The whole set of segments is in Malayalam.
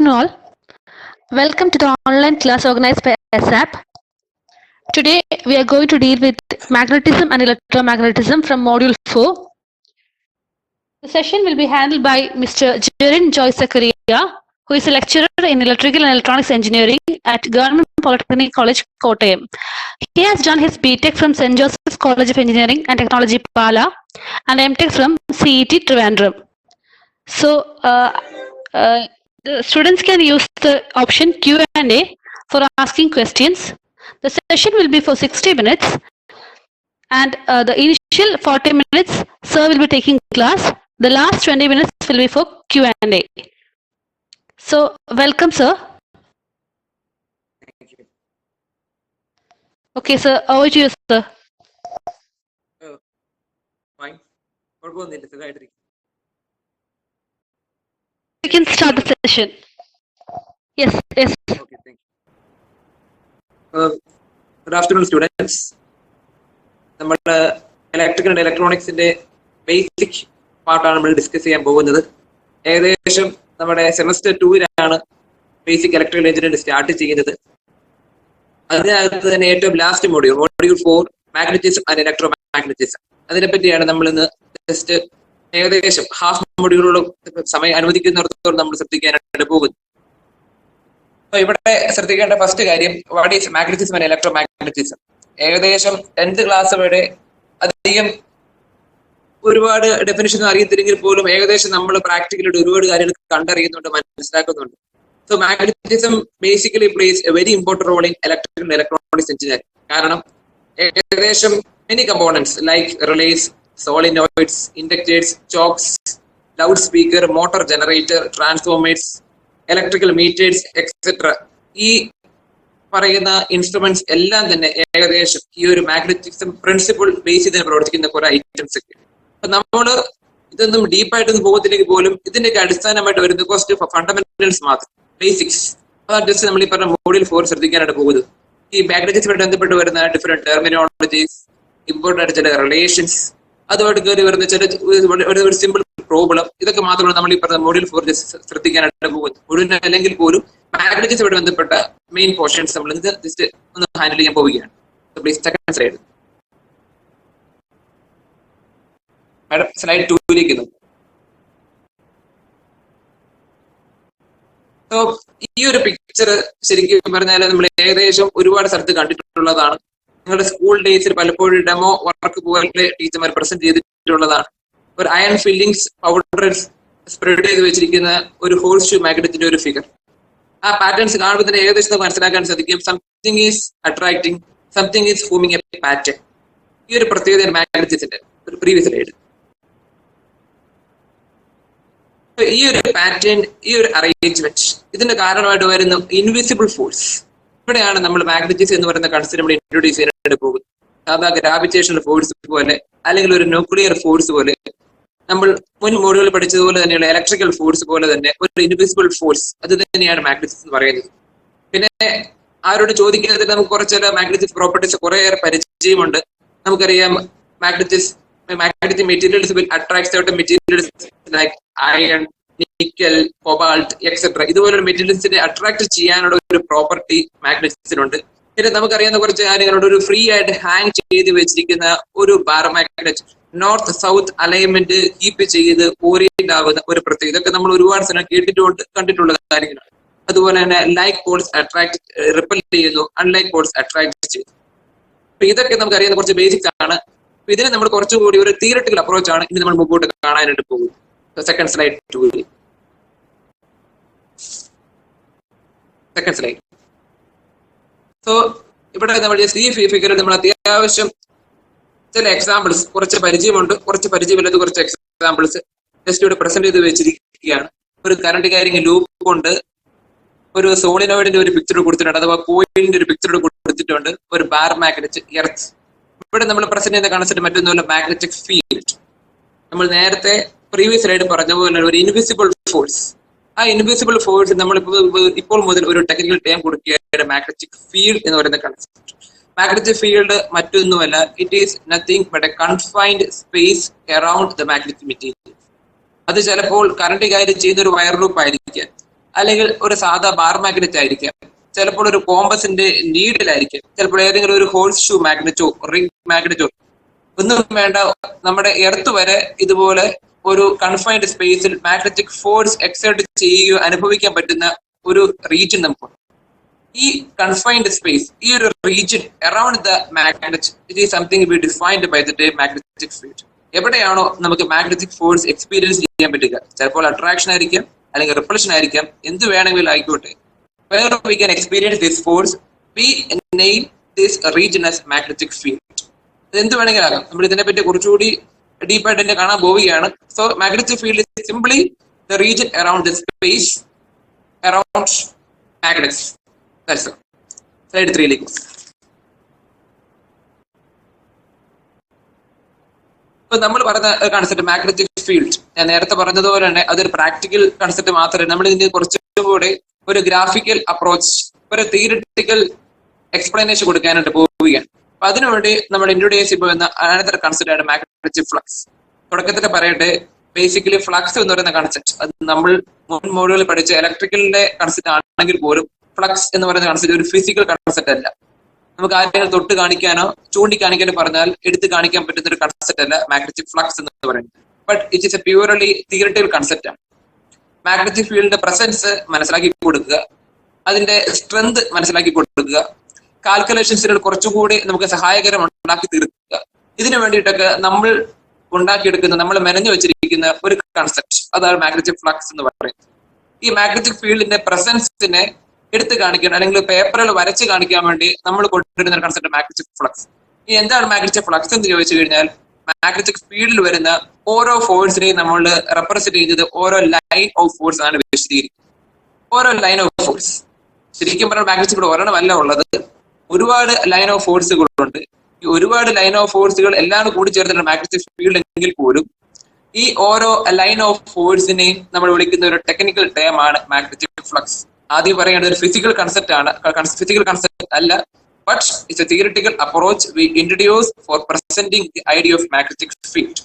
afternoon all. Welcome to the online class organized by ASAP. Today we are going to deal with magnetism and electromagnetism from module 4. The session will be handled by Mr. 𝐉𝐸𝐬𝐲 𝐒𝐤𝐚, who is a lecturer in electrical and electronics engineering at Government Polytechnic College, 𝐾𝐲𝐻. He has done his BTech from St. Joseph's College of Engineering and Technology, Pala, and MTech from CET, Trivandrum. So, the students can use the option Q&A for asking questions. The session will be for 60 minutes, and the initial 40 minutes, sir will be taking class. The last 20 minutes will be for Q&A. So, welcome, sir. Thank you. Okay, sir. Over to you, sir. Fine. We can start the session. Yes, yes. Okay, thank you. Good afternoon, students. നമ്മുടെ ഇലക്ട്രിക്കൽ ആൻഡ് ഇലക്ട്രോണിക്സിന്റെ ബേസിക് പാർട്ടാണ് നമ്മൾ ഡിസ്കസ് ചെയ്യാൻ പോകുന്നത്. ഏകദേശം നമ്മുടെ സെമസ്റ്റർ 2-ലാണ് ബേസിക് ഇലക്ട്രിക്കൽ എഞ്ചിനീയറിംഗ് സ്റ്റാർട്ട് ചെയ്യുന്നത്. അതിനകത്ത് തന്നെ ഏറ്റവും last module 4 magnetism and electromagnetism, അതിനെപ്പറ്റിയാണ് നമ്മൾ ഇന്ന് ജസ്റ്റ് ഏകദേശം ഹാഫ് മൊഡ്യൂളോളം സമയം അനുവദിക്കുന്നിടത്തോളം നമ്മൾ ശ്രദ്ധിക്കാനായിട്ട് പോകുന്നു. അപ്പൊ ഇവിടെ ശ്രദ്ധിക്കേണ്ട ഫസ്റ്റ് കാര്യം, what is magnetism and electro magnetism. ഏകദേശം 10th ക്ലാസ് വരെ അധികം ഒരുപാട് ഡെഫിനിഷൻ അറിയത്തില്ലെങ്കിൽ പോലും ഏകദേശം നമ്മൾ പ്രാക്ടിക്കലായിട്ട് ഒരുപാട് കാര്യങ്ങൾ കണ്ടറിയുന്നുണ്ട്, മനസ്സിലാക്കുന്നുണ്ട്. So magnetism basically plays a very important role in electrical and electronics engineering. കാരണം ഏകദേശം many components like relays, solenoids, inductors, chokes, loudspeaker, motor generator, transformers, electrical meters etcetera, ഈ പറയുന്ന ഇൻസ്ട്രുമെന്റ്സ് എല്ലാം തന്നെ ഏകദേശം ഈ ഒരു മാഗ്നറ്റിസം പ്രിൻസിപ്പിൾ ബേസ് ചെയ്ത് പ്രവർത്തിക്കുന്ന കുറെ ഐറ്റംസ് ഒക്കെ. അപ്പൊ നമ്മള് ഇതൊന്നും ഡീപ്പായിട്ടൊന്നും പോകത്തില്ലെങ്കിൽ പോലും ഇതിന്റെയൊക്കെ അടിസ്ഥാനമായിട്ട് വരുന്ന കുറച്ച് ഫണ്ടമെന്റൽസ് മാത്രം, ബേസിക്സ്. അതാണ് ജസ്റ്റ് നമ്മൾ ഈ പറഞ്ഞ മോഡ്യൂൾ 4 ശ്രദ്ധിക്കാനായിട്ട് പോകുന്നത്. ഈ മാഗ്നറ്റിസമായിട്ട് ബന്ധപ്പെട്ട് വരുന്ന ഡിഫറെന്റ് ടെർമിനോളജീസ്, ഇമ്പോർട്ടൻ്റ് ആയിട്ട് ചില റിലേഷൻസ്, അതുമായിട്ട് കയറി വരുന്ന ചില ഒരു സിമ്പിൾ പ്രോബ്ലം, ഇതൊക്കെ മാത്രമാണ് നമ്മൾ ഈ പറഞ്ഞ മോഡ്യൂൾ 4 ജസ്റ്റ് ശ്രദ്ധിക്കാനായിട്ട് പോകുന്നത്. മുഴുവൻ അല്ലെങ്കിൽ പോലും മാഗ്നറ്റിസമായിട്ട് ബന്ധപ്പെട്ട മെയിൻ പോർഷൻസ് നമ്മൾ ഇത് ജസ്റ്റ് ഒന്ന് ഹാൻഡിൽ ചെയ്യാൻ പോവുകയാണ്. സെക്കൻഡ് സ്ലൈഡ് മാഡം, സ്ലൈഡ് 2-ലേക്ക്. സോ ഈ ഒരു പിക്ചർ ശരിക്കും പറഞ്ഞാൽ നമ്മൾ ഏകദേശം ഒരുപാട് സ്ഥലത്ത് കണ്ടിട്ടുള്ളതാണ്. നിങ്ങളുടെ സ്കൂൾ ഡേയ്സിൽ പലപ്പോഴും ഡെമോ വർക്ക് പോലെ ടീച്ചർമാർ പ്രസന്റ് ചെയ്തിട്ടുള്ളതാണ്. ഒരു അയൺ ഫില്ലിങ്സ് പൗഡർ സ്പ്രെഡ് ചെയ്ത് വെച്ചിരിക്കുന്ന ഒരു ഹോൾസ് ഷൂ മാഗ്നറ്റിന്റെ ഒരു ഫിഗർ. ആ പാറ്റേൺസ് കാണുമ്പോൾ തന്നെ ഏകദേശം മനസ്സിലാക്കാൻ സാധിക്കും. Something is attracting, something is forming a pattern. ഈ ഒരു പ്രത്യേകത മാഗ്നറ്റിസത്തിന്റെ ഒരു പ്രീവിയസ് സ്ലൈഡ്. ഈ ഒരു പാറ്റേൺ, ഈ ഒരു അറേഞ്ച്മെന്റ്, ഇതിന്റെ കാരണമായിട്ട് വരുന്ന ഇൻവിസിബിൾ ഫോഴ്സ്, ഇവിടെയാണ് നമ്മൾ മാഗ്നറ്റിസം എന്ന് പറയുന്ന കൺസെപ്റ്റ് നമ്മൾ ഇൻട്രൊഡ്യൂസ് ചെയ്യാനായിട്ട് പോകുന്നത്. സാധാ ഗ്രാവിറ്റേഷണൽ ഫോഴ്സ് പോലെ അല്ലെങ്കിൽ ഒരു ന്യൂക്ലിയർ ഫോഴ്സ് പോലെ, നമ്മൾ മുൻ മോഡ്യൂളിൽ പഠിച്ചതുപോലെ തന്നെയുള്ള ഇലക്ട്രിക്കൽ ഫോഴ്സ് പോലെ തന്നെ ഒരു ഇൻവിസിബിൾ ഫോഴ്സ്, അത് തന്നെയാണ് മാഗ്നറ്റിസം എന്ന് പറയുന്നത്. പിന്നെ ആരോട് ചോദിക്കുന്നതിൽ നമുക്ക് കുറച്ച് മാഗ്നറ്റിക് പ്രോപ്പർട്ടീസ് കുറേയേറെ പരിചയമുണ്ട്. നമുക്കറിയാം magnetic materials will attract certain materials like iron, nickel, cobalt, etc. ഇതുപോലുള്ള മെറ്റീരിയൽസിനെ അട്രാക്ട് ചെയ്യാനുള്ള ഒരു പ്രോപ്പർട്ടി മാഗ്നറ്റിസിനുണ്ട്. പിന്നെ നമുക്കറിയാവുന്ന കുറച്ച് കാര്യങ്ങളുണ്ട്. ഒരു ഫ്രീ ആയിട്ട് ഹാങ് ചെയ്ത് വെച്ചിരിക്കുന്ന ഒരു bar magnet, north south alignment keep ചെയ്ത് ഓറിയന്റ് ആകുന്ന ഒരു പ്രത്യേകത, ഇതൊക്കെ നമ്മൾ ഒരുപാട് സ്ഥലം കേട്ടിട്ടുണ്ട്, കണ്ടിട്ടുള്ള കാര്യങ്ങളാണ്. അതുപോലെ തന്നെ ലൈക്ക് പോൾസ് അട്രാക്ട് റിപ്പൽ ചെയ്യുന്നു, അൺലൈക്ക് പോൾസ് അട്രാക്ട് ചെയ്യുന്നു. അപ്പൊ ഇതൊക്കെ നമുക്ക് അറിയാവുന്ന കുറച്ച് ബേസിക്സ് ആണ്. ഇതിനെ നമ്മൾ കുറച്ചുകൂടി ഒരു തിയററ്റിക്കൽ അപ്രോച്ച് ആണ് ഇനി നമ്മൾ മുമ്പോട്ട് കാണാനായിട്ട് പോകുന്നത്. Second slide 2. Second slide. So ഇവിടെ നമ്മൾ ഈ ഫിഗറിൽ നമ്മൾ അത്യാവശ്യം ചില എക്സാമ്പിൾസ്, കുറച്ച് പരിചയമുണ്ട്, കുറച്ച് പരിചയമില്ലാത്ത കുറച്ച് എക്സാമ്പിൾസ് ജസ്റ്റ് ഇവിടെ പ്രസന്റ് ചെയ്ത് വെച്ചിരിക്കുകയാണ്. ഒരു കറണ്ട് ക്യാരിങ് ലൂപ്പ് കൊണ്ട് ഒരു സോളിനോയിഡിന്റെ ഒരു പിക്ചർ കൊടുത്തിട്ടുണ്ട്, അഥവാ കോയിലിന്റെ ഒരു പിക്ചർ കൊടുത്തിട്ടുണ്ട്, ഒരു ബാർ മാഗ്നറ്റ്, എർത്ത്. ഇവിടെ നമ്മൾ പ്രസന്റ് ചെയ്യുന്ന കൺസെപ്റ്റ് മറ്റൊന്നുമല്ല, മാഗ്നറ്റിക് ഫീൽഡ്. നമ്മൾ നേരത്തെ പ്രീവിയസ് സ്ലൈഡ് പറഞ്ഞ പോലെ ഒരു ഇൻവിസിബിൾ ഫോഴ്സ്. ആ ഇൻവിസിബിൾ ഫോഴ്സ് നമ്മൾ ഇപ്പോൾ മുതൽ ഒരു ടെക്നിക്കൽ ടേം കൊടുക്കുകയാണ്, മാഗ്നറ്റിക് ഫീൽഡ് എന്ന് പറയുന്ന കൺസെപ്റ്റ്. മാഗ്നറ്റിക് ഫീൽഡ് മറ്റൊന്നുമല്ല, it is nothing but A confined space around the magnetic material. അത് ചിലപ്പോൾ കറണ്ട് കാര്യം ചെയ്യുന്ന ഒരു വയർ ലൂപ്പ് ആയിരിക്കാം, അല്ലെങ്കിൽ ഒരു സാധാ ബാർ മാഗ്നറ്റ് ആയിരിക്കാം, ചിലപ്പോൾ ഒരു കോമ്പസിന്റെ നീഡിലായിരിക്കും, ചിലപ്പോൾ ഏതെങ്കിലും ഒരു horseshoe magnet or ring magnet or. ഒന്നും വേണ്ട, നമ്മുടെ എർത്ത് വരെ ഇതുപോലെ ഒരു കൺഫൈൻഡ് സ്പേസിൽ മാഗ്നറ്റിക് ഫോഴ്സ് എക്സേർട്ട് ചെയ്യുകയോ അനുഭവിക്കാൻ പറ്റുന്ന ഒരു റീജിയൻ നമുക്കുണ്ട്. ഈ കൺഫൈൻഡ് സ്പേസ്, ഈ ഒരു region around the magnet, it is something be defined by the magnetic field. എവിടെയാണോ നമുക്ക് മാഗ്നറ്റിക് ഫോഴ്സ് എക്സ്പീരിയൻസ് ചെയ്യാൻ പറ്റുക, ചിലപ്പോൾ അട്രാക്ഷൻ ആയിരിക്കാം, അല്ലെങ്കിൽ റിപ്പൾഷൻ ആയിരിക്കാം, എന്ത് വേണമെങ്കിലും ആയിക്കോട്ടെ. Where we can experience this force, we name this region as magnetic field. എന്ത് വേണമെങ്കിലും ആകാം. നമ്മൾ ഇതിനെപ്പറ്റി കുറച്ചുകൂടി ഡീപ്പായിട്ട് തന്നെ കാണാൻ പോവുകയാണ്. So magnetic field is simply the region around the space around magnets. Slide 3ലേക്ക്. ഇപ്പൊ നമ്മൾ പറഞ്ഞ കൺസെപ്റ്റ് മാഗ്നറ്റിക് ഫീൽഡ്, ഞാൻ നേരത്തെ പറഞ്ഞതുപോലെ തന്നെ അതൊരു പ്രാക്ടിക്കൽ കൺസെപ്റ്റ് മാത്രമേ. നമ്മൾ ഇതിന് കുറച്ചും കൂടെ ഒരു ഗ്രാഫിക്കൽ അപ്രോച്ച്, ഒരു തിയറിറ്റിക്കൽ എക്സ്പ്ലനേഷൻ കൊടുക്കാനായിട്ട് പോവുകയാണ്. അപ്പൊ അതിനുവേണ്ടി നമ്മൾ ഇൻട്രൊഡ്യൂസ് ചെയ്യുന്ന അനദർ കൺസെപ്റ്റ് ആണ് മാഗ്നറ്റിക് ഫ്ലക്സ്. തുടക്കത്തിൽ പറയട്ടെ, ബേസിക്കലി ഫ്ലക്സ് എന്ന് പറയുന്ന കൺസെപ്റ്റ് അത് നമ്മൾ മുൻ മോഡുകളിൽ പഠിച്ച ഇലക്ട്രിക്കലിന്റെ കൺസെപ്റ്റ് ആണെങ്കിൽ പോലും ഫ്ലക്സ് എന്ന് പറയുന്ന കൺസെപ്റ്റ് ഒരു ഫിസിക്കൽ കൺസെപ്റ്റ് അല്ല. നമുക്ക് ആരെങ്കിലും തൊട്ട് കാണിക്കാനോ ചൂണ്ടിക്കാണിക്കാനോ പറഞ്ഞാൽ എടുത്ത് കാണിക്കാൻ പറ്റുന്ന ഒരു കൺസെപ്റ്റ് അല്ല മാഗ്നറ്റിക് ഫ്ലക്സ് എന്ന് പറയുന്നത്. But it is A purely theoretical concept ആണ്. മാഗ്നറ്റിക് ഫീൽഡിന്റെ പ്രസൻസ് മനസ്സിലാക്കി കൊടുക്കുക, അതിന്റെ സ്ട്രെങ്ത് മനസ്സിലാക്കി കൊടുക്കുക, കാൽക്കുലേഷൻസിന് കുറച്ചുകൂടി നമുക്ക് സഹായകരം ഉണ്ടാക്കി തീർക്കുക. ഇതിനു വേണ്ടിയിട്ടൊക്കെ നമ്മൾ ഉണ്ടാക്കിയെടുക്കുന്ന, നമ്മൾ മെനഞ്ഞു വെച്ചിരിക്കുന്ന ഒരു കൺസെപ്റ്റ്, അതാണ് മാഗ്നറ്റിക് ഫ്ലക്സ് എന്ന് പറയുന്നത്. ഈ മാഗ്നറ്റിക് ഫീൽഡിന്റെ പ്രസൻസിനെ എടുത്ത് കാണിക്കാൻ, അല്ലെങ്കിൽ പേപ്പറിൽ വരച്ച് കാണിക്കാൻ വേണ്ടി നമ്മൾ കൊണ്ടുവരുന്ന ഒരു കൺസെപ്റ്റ് മാഗ്നറ്റിക് ഫ്ലക്സ്. ഈ എന്താണ് മാഗ്നറ്റിക് ഫ്ലക്സ് എന്ന് ചോദിച്ചു കഴിഞ്ഞാൽ, മാഗ്നറ്റിക് ഫീൽഡിൽ വരുന്ന ഓരോ ഫോഴ്സിനെയും നമ്മൾ റെപ്രസെന്റ് ചെയ്യുന്നത് ഓരോ ലൈൻ ഓഫ് ഫോഴ്സ് ആണ് വിശദീകരിക്കുന്നത്. ഓരോ ലൈൻ ഓഫ് ഫോഴ്സ്, ശരിക്കും പറഞ്ഞാൽ മാഗ്നറ്റിക് ഫീൽഡ് ഒരെണ്ണമല്ല ഉള്ളത്, ഒരുപാട് ലൈൻ ഓഫ് ഫോഴ്സുകളുണ്ട്. ഈ ഒരുപാട് ലൈൻ ഓഫ് ഫോഴ്സുകൾ എല്ലാം കൂടി ചേർത്തിട്ടുണ്ട് മാഗ്നറ്റിക് ഫീൽഡ് എങ്കിൽ പോലും ഈ ഓരോ ലൈൻ ഓഫ് ഫോഴ്സിനെയും നമ്മൾ വിളിക്കുന്ന ഒരു ടെക്നിക്കൽ ടേം ആണ് മാഗ്നറ്റിക് ഫ്ലക്സ്. ആദ്യം പറയേണ്ടത് ഒരു ഫിസിക്കൽ കൺസെപ്റ്റ് ആണ്, ഫിസിക്കൽ കൺസെപ്റ്റ് അല്ല, but it's a theoretical approach we introduce for presenting the idea of magnetic field.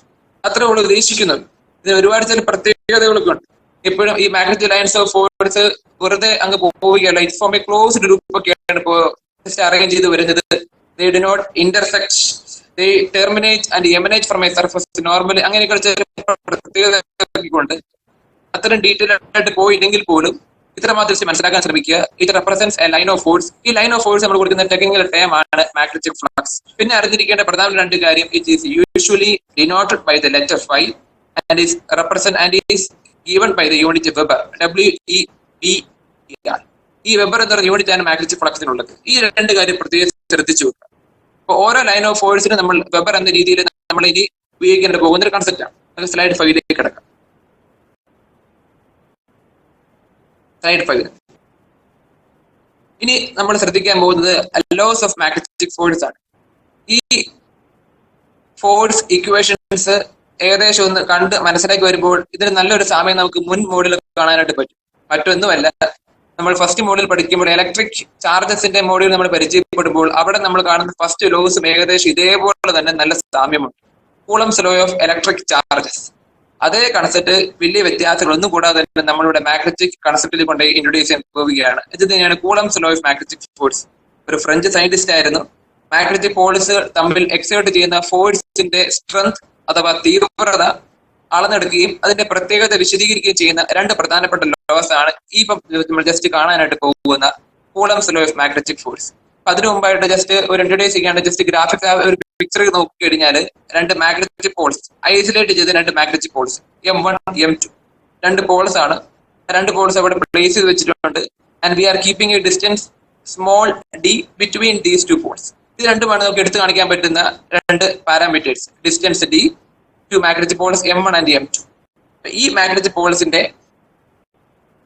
അത്രേ ഉള്ളൂ ഉദ്ദേശിക്കുന്നത്. ഇതിന് ഒരുപാട് ചില പ്രത്യേകതകളൊക്കെ ഉണ്ട്. ഇപ്പോഴും ഈ മാഗ്നറ്റിക് ലൈൻസ് ഓഫ് ഫോഴ്സ് വെറുതെ അങ്ങ് പോവുകയല്ല, it form a closed group ഒക്കെയാണ് ഇപ്പോൾ അറേഞ്ച് ചെയ്ത് വരുന്നത്. They do not intersect, they terminate and emanate from a surface normally. അങ്ങനെയൊക്കെ ചില പ്രത്യേകതകളൊക്കെ കൊണ്ട് അത്തരം ഡീറ്റെയിൽ ആയിട്ട് പോയില്ലെങ്കിൽ പോലും ഇത്രമാത്രം മനസ്സിലാക്കാൻ ശ്രമിക്കുക. ഇത് represents a line of force. ഈ ലൈൻ ഓഫ് ഫോഴ്സ് നമ്മൾ കൊടുക്കുന്ന ടെക്നിക്കൽ ടേം ആണ് മാഗ്നറ്റിക് ഫ്ലക്സ്. പിന്നെ അറിഞ്ഞിരിക്കേണ്ട പ്രധാന രണ്ട് കാര്യം, it is usually denoted by the letter phi and is represent and is given by the unit weber, WEBR. ഈ വെബർ എന്ന് പറയുന്ന യൂണിറ്റ് ആണ് മാഗ്നറ്റിക് ഫ്ലക്സിനുള്ളത്. ഈ രണ്ട് കാര്യം പ്രത്യേകം ശ്രദ്ധിച്ചു വെക്കുക. അപ്പൊ ഓരോ ലൈൻ ഓഫ് ഫോഴ്സിന് നമ്മൾ വെബർ എന്ന രീതിയിൽ നമ്മൾ ഇനി ഉപയോഗിക്കേണ്ടി പോകുന്ന ഒരു കൺസെപ്റ്റ് ആണ്. സ്ലൈഡ് 5ലേക്ക് കിടക്കാം. സ്ലൈഡ് 5. ഇനി നമ്മൾ ശ്രദ്ധിക്കാൻ പോകുന്നത് ലോസ് ഓഫ് മാഗ്നറ്റിക് ഫോഴ്സ് ആണ്. ഈ ഫോഴ്സ് ഇക്വേഷൻസ് ഏകദേശം ഒന്ന് കണ്ട് മനസ്സിലാക്കി വരുമ്പോൾ ഇതിന് നല്ലൊരു സാമ്യം നമുക്ക് മുൻ മോഡിൽ കാണാനായിട്ട് പറ്റും. മറ്റൊന്നുമല്ല, നമ്മൾ ഫസ്റ്റ് മോഡിൽ പഠിക്കുമ്പോൾ ഇലക്ട്രിക് ചാർജസിന്റെ മോഡിൽ നമ്മൾ പരിചയപ്പെടുമ്പോൾ അവിടെ നമ്മൾ കാണുന്ന ഫസ്റ്റ് ലോസും ഏകദേശം ഇതേപോലെ തന്നെ നല്ല സാമ്യമുണ്ട്. Coulombs law of electric charges. അതേ കൺസെപ്റ്റ് വലിയ വ്യത്യാസങ്ങളൊന്നും കൂടാതെ തന്നെ നമ്മളുടെ മാഗ്നറ്റിക് കൺസെപ്റ്റിൽ കൊണ്ട് ഇൻട്രൊഡ്യൂസ് ചെയ്യാൻ പോവുകയാണ്. ഇത് തന്നെയാണ് coulombs law of magnetic force. ഒരു ഫ്രഞ്ച് സയന്റിസ്റ്റ് ആയിരുന്നു. മാഗ്നറ്റിക് പോൾസ് തമ്മിൽ എക്സേർട്ട് ചെയ്യുന്ന ഫോഴ്സിന്റെ സ്ട്രെങ്ത് അഥവാ തീവ്രത അളന്നെടുക്കുകയും അതിന്റെ പ്രത്യേകത വിശദീകരിക്കുകയും ചെയ്യുന്ന രണ്ട് പ്രധാനപ്പെട്ട ലോസ് ആണ് ഈ നമ്മൾ ജസ്റ്റ് കാണാനായിട്ട് പോകുന്ന coulombs law of magnetic force. അതിനു മുമ്പായിട്ട് ജസ്റ്റ് ഒരു ഇൻട്രൊഡ്യൂസ് ചെയ്യാണ്ട് ജസ്റ്റ് ഗ്രാഫിക്സ് ഒരു പിക്ചർ നോക്കി കഴിഞ്ഞാൽ രണ്ട് മാഗ്നറ്റിക് പോൾസ് ഐസൊലേറ്റ് ചെയ്ത രണ്ട് മാഗ്നറ്റിക് പോൾസ് M1 M2 രണ്ട് പോൾസ് ആണ്. രണ്ട് പോൾസ് അവിടെ പ്ലേസ് ചെയ്ത് വെച്ചിട്ടുണ്ട്. And we are keeping a distance small d between these two poles. ഇത് രണ്ടുമാണ് നമുക്ക് എടുത്തു കാണിക്കാൻ പറ്റുന്ന രണ്ട് parameters, distance d to magnetic poles M1 and M2. ഈ മാഗ്നറ്റിക് പോൾസിന്റെ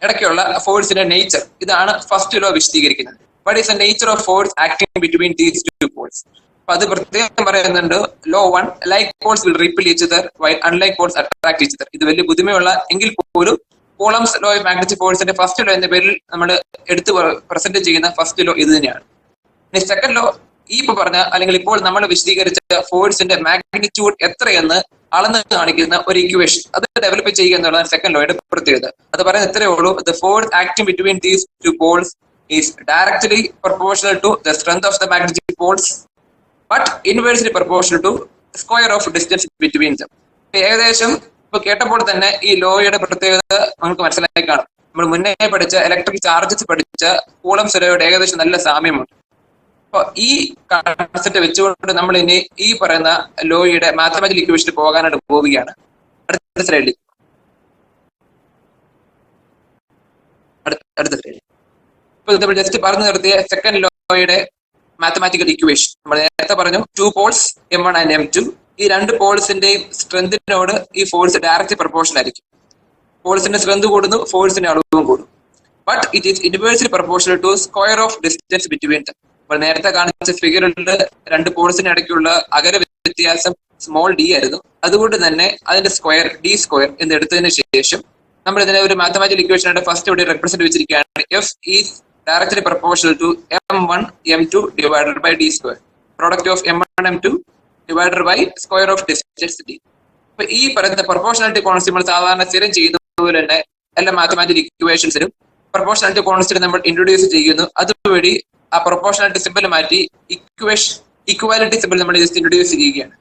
ഇടയ്ക്കുള്ള ഫോഴ്സിന്റെ നേച്ചർ ഇതാണ് ഫസ്റ്റ് ലോ വിശദീകരിക്കുന്നത്. What is the nature of force acting between these two poles? അപ്പൊ അത് പ്രത്യേകം പറയുന്നുണ്ട്. Law 1, like poles will repel each other while unlike poles attract each other. ഇത് വലിയ ബുദ്ധിമുട്ടുള്ള എങ്കിൽ പോലും കൂളംസ് ലോ ഓഫ് മാഗ്നറ്റിക് ഫോഴ്സിന്റെ ഫസ്റ്റ് ലോ എന്ന പേരിൽ നമ്മൾ എടുത്ത് പ്രസന്റ് ചെയ്യുന്ന ഫസ്റ്റ് ലോ ഇത് തന്നെയാണ്. ഇനി സെക്കൻഡ് ലോ ഈ ഇപ്പൊ പറഞ്ഞ അല്ലെങ്കിൽ ഇപ്പോൾ നമ്മൾ വിശദീകരിച്ച ഫോഴ്സിന്റെ മാഗ്നിറ്റ്യൂഡ് എത്രയെന്ന് അളന്ന് കാണിക്കുന്ന ഒരു ഇക്വേഷൻ അത് ഡെവലപ്പ് ചെയ്യുക എന്നുള്ളതാണ് സെക്കൻഡ് ലോയുടെ പ്രത്യേകത. അത് പറയുന്നത് ഇത്രയേ ഉള്ളൂ. The force acting between these two poles is directly proportional to the strength of the magnetic poles but inversely proportional to square of distance between them. ഏകദേശം ഇപ്പൊ കേട്ടപ്പോൾ തന്നെ ഈ ലോയുടെ പ്രത്യേകത നമുക്ക് മനസ്സിലാക്കി കാണും. നമ്മൾ മുന്നേ പഠിച്ച ഇലക്ട്രിക് ചാർജസ് പഠിച്ച കൂളംസ് ലോയുടെ ഏകദേശം നല്ല സാമ്യമുണ്ട്. അപ്പൊ ഈ കൺസെപ്റ്റ് വെച്ചുകൊണ്ട് നമ്മൾ ഇനി ഈ പറയുന്ന ലോയുടെ മാത്തമാറ്റിക്കൽ ഇക്വേഷനിൽ പോകാനായിട്ട് പോവുകയാണ്. അടുത്ത സ്ലൈഡിൽ അടുത്ത സ്ലൈഡിൽ ഇപ്പൊ നമ്മൾ ജസ്റ്റ് പറഞ്ഞു നിർത്തിയ സെക്കൻഡ് ലോയുടെ മാത്തമാറ്റിക്കൽ ഇക്വേഷൻ നമ്മൾ നേരത്തെ പറഞ്ഞു. 2 പോൾസ് M1 ആൻഡ് M2. ഈ 2 പോൾസിന്റെയും സ്ട്രെങ്തിനോട് ഈ ഫോഴ്സ് ഡയറക്റ്റ് പ്രൊപ്പോർഷൻ ആയിരിക്കും. ഫോഴ്സിന്റെ സ്ട്രെങ്ത് കൂടുന്നു, ഫോഴ്സിന്റെ അളവും കൂടും. But it is inversely proportional to square of distance between them. അപ്പോൾ നേരത്തെ കാണിച്ച ഫിഗറിൽ 2 പോൾസിന് ഇടയ്ക്കുള്ള അകല വ്യത്യാസം സ്മോൾ ഡി ആയിരുന്നു. അതുകൊണ്ട് തന്നെ അതിന്റെ സ്ക്വയർ ഡി സ്ക്വയർ എന്ന് എടുത്തതിന് ശേഷം നമ്മൾ ഇതിനെ ഒരു മാത്തമാറ്റിക്കൽ ഇക്വേഷൻ ആയിട്ട് ഫസ്റ്റ് ഇവിടെ റെപ്രസെന്റ് വെച്ചിരിക്കുകയാണ്. F is directly proportional to M1 M2 divided by D square. Product of M1 M2 divided by square of distance D. അപ്പൊ ഈ പറയുന്ന പ്രൊപ്പോർഷണാലിറ്റി കോൺസ്റ്റന്റ് നമ്മൾ സാധാരണ സ്ഥിരം ചെയ്യുന്ന പോലെ തന്നെ എല്ലാ മാത്തമാറ്റിക്കൽ ഇക്വേഷൻസിലും പ്രൊപ്പോർഷണാലിറ്റി കോൺസ്റ്റന്റ് നമ്മൾ ഇൻട്രൊഡ്യൂസ് ചെയ്യുന്നു. അതുവഴി ആ പ്രൊപ്പോർഷണാലിറ്റി സിമ്പിൾ മാറ്റി ഇക്വാലിറ്റി സിമ്പിൾ നമ്മൾ ജസ്റ്റ് ഇൻട്രൊഡ്യൂസ് ചെയ്യുകയാണ്.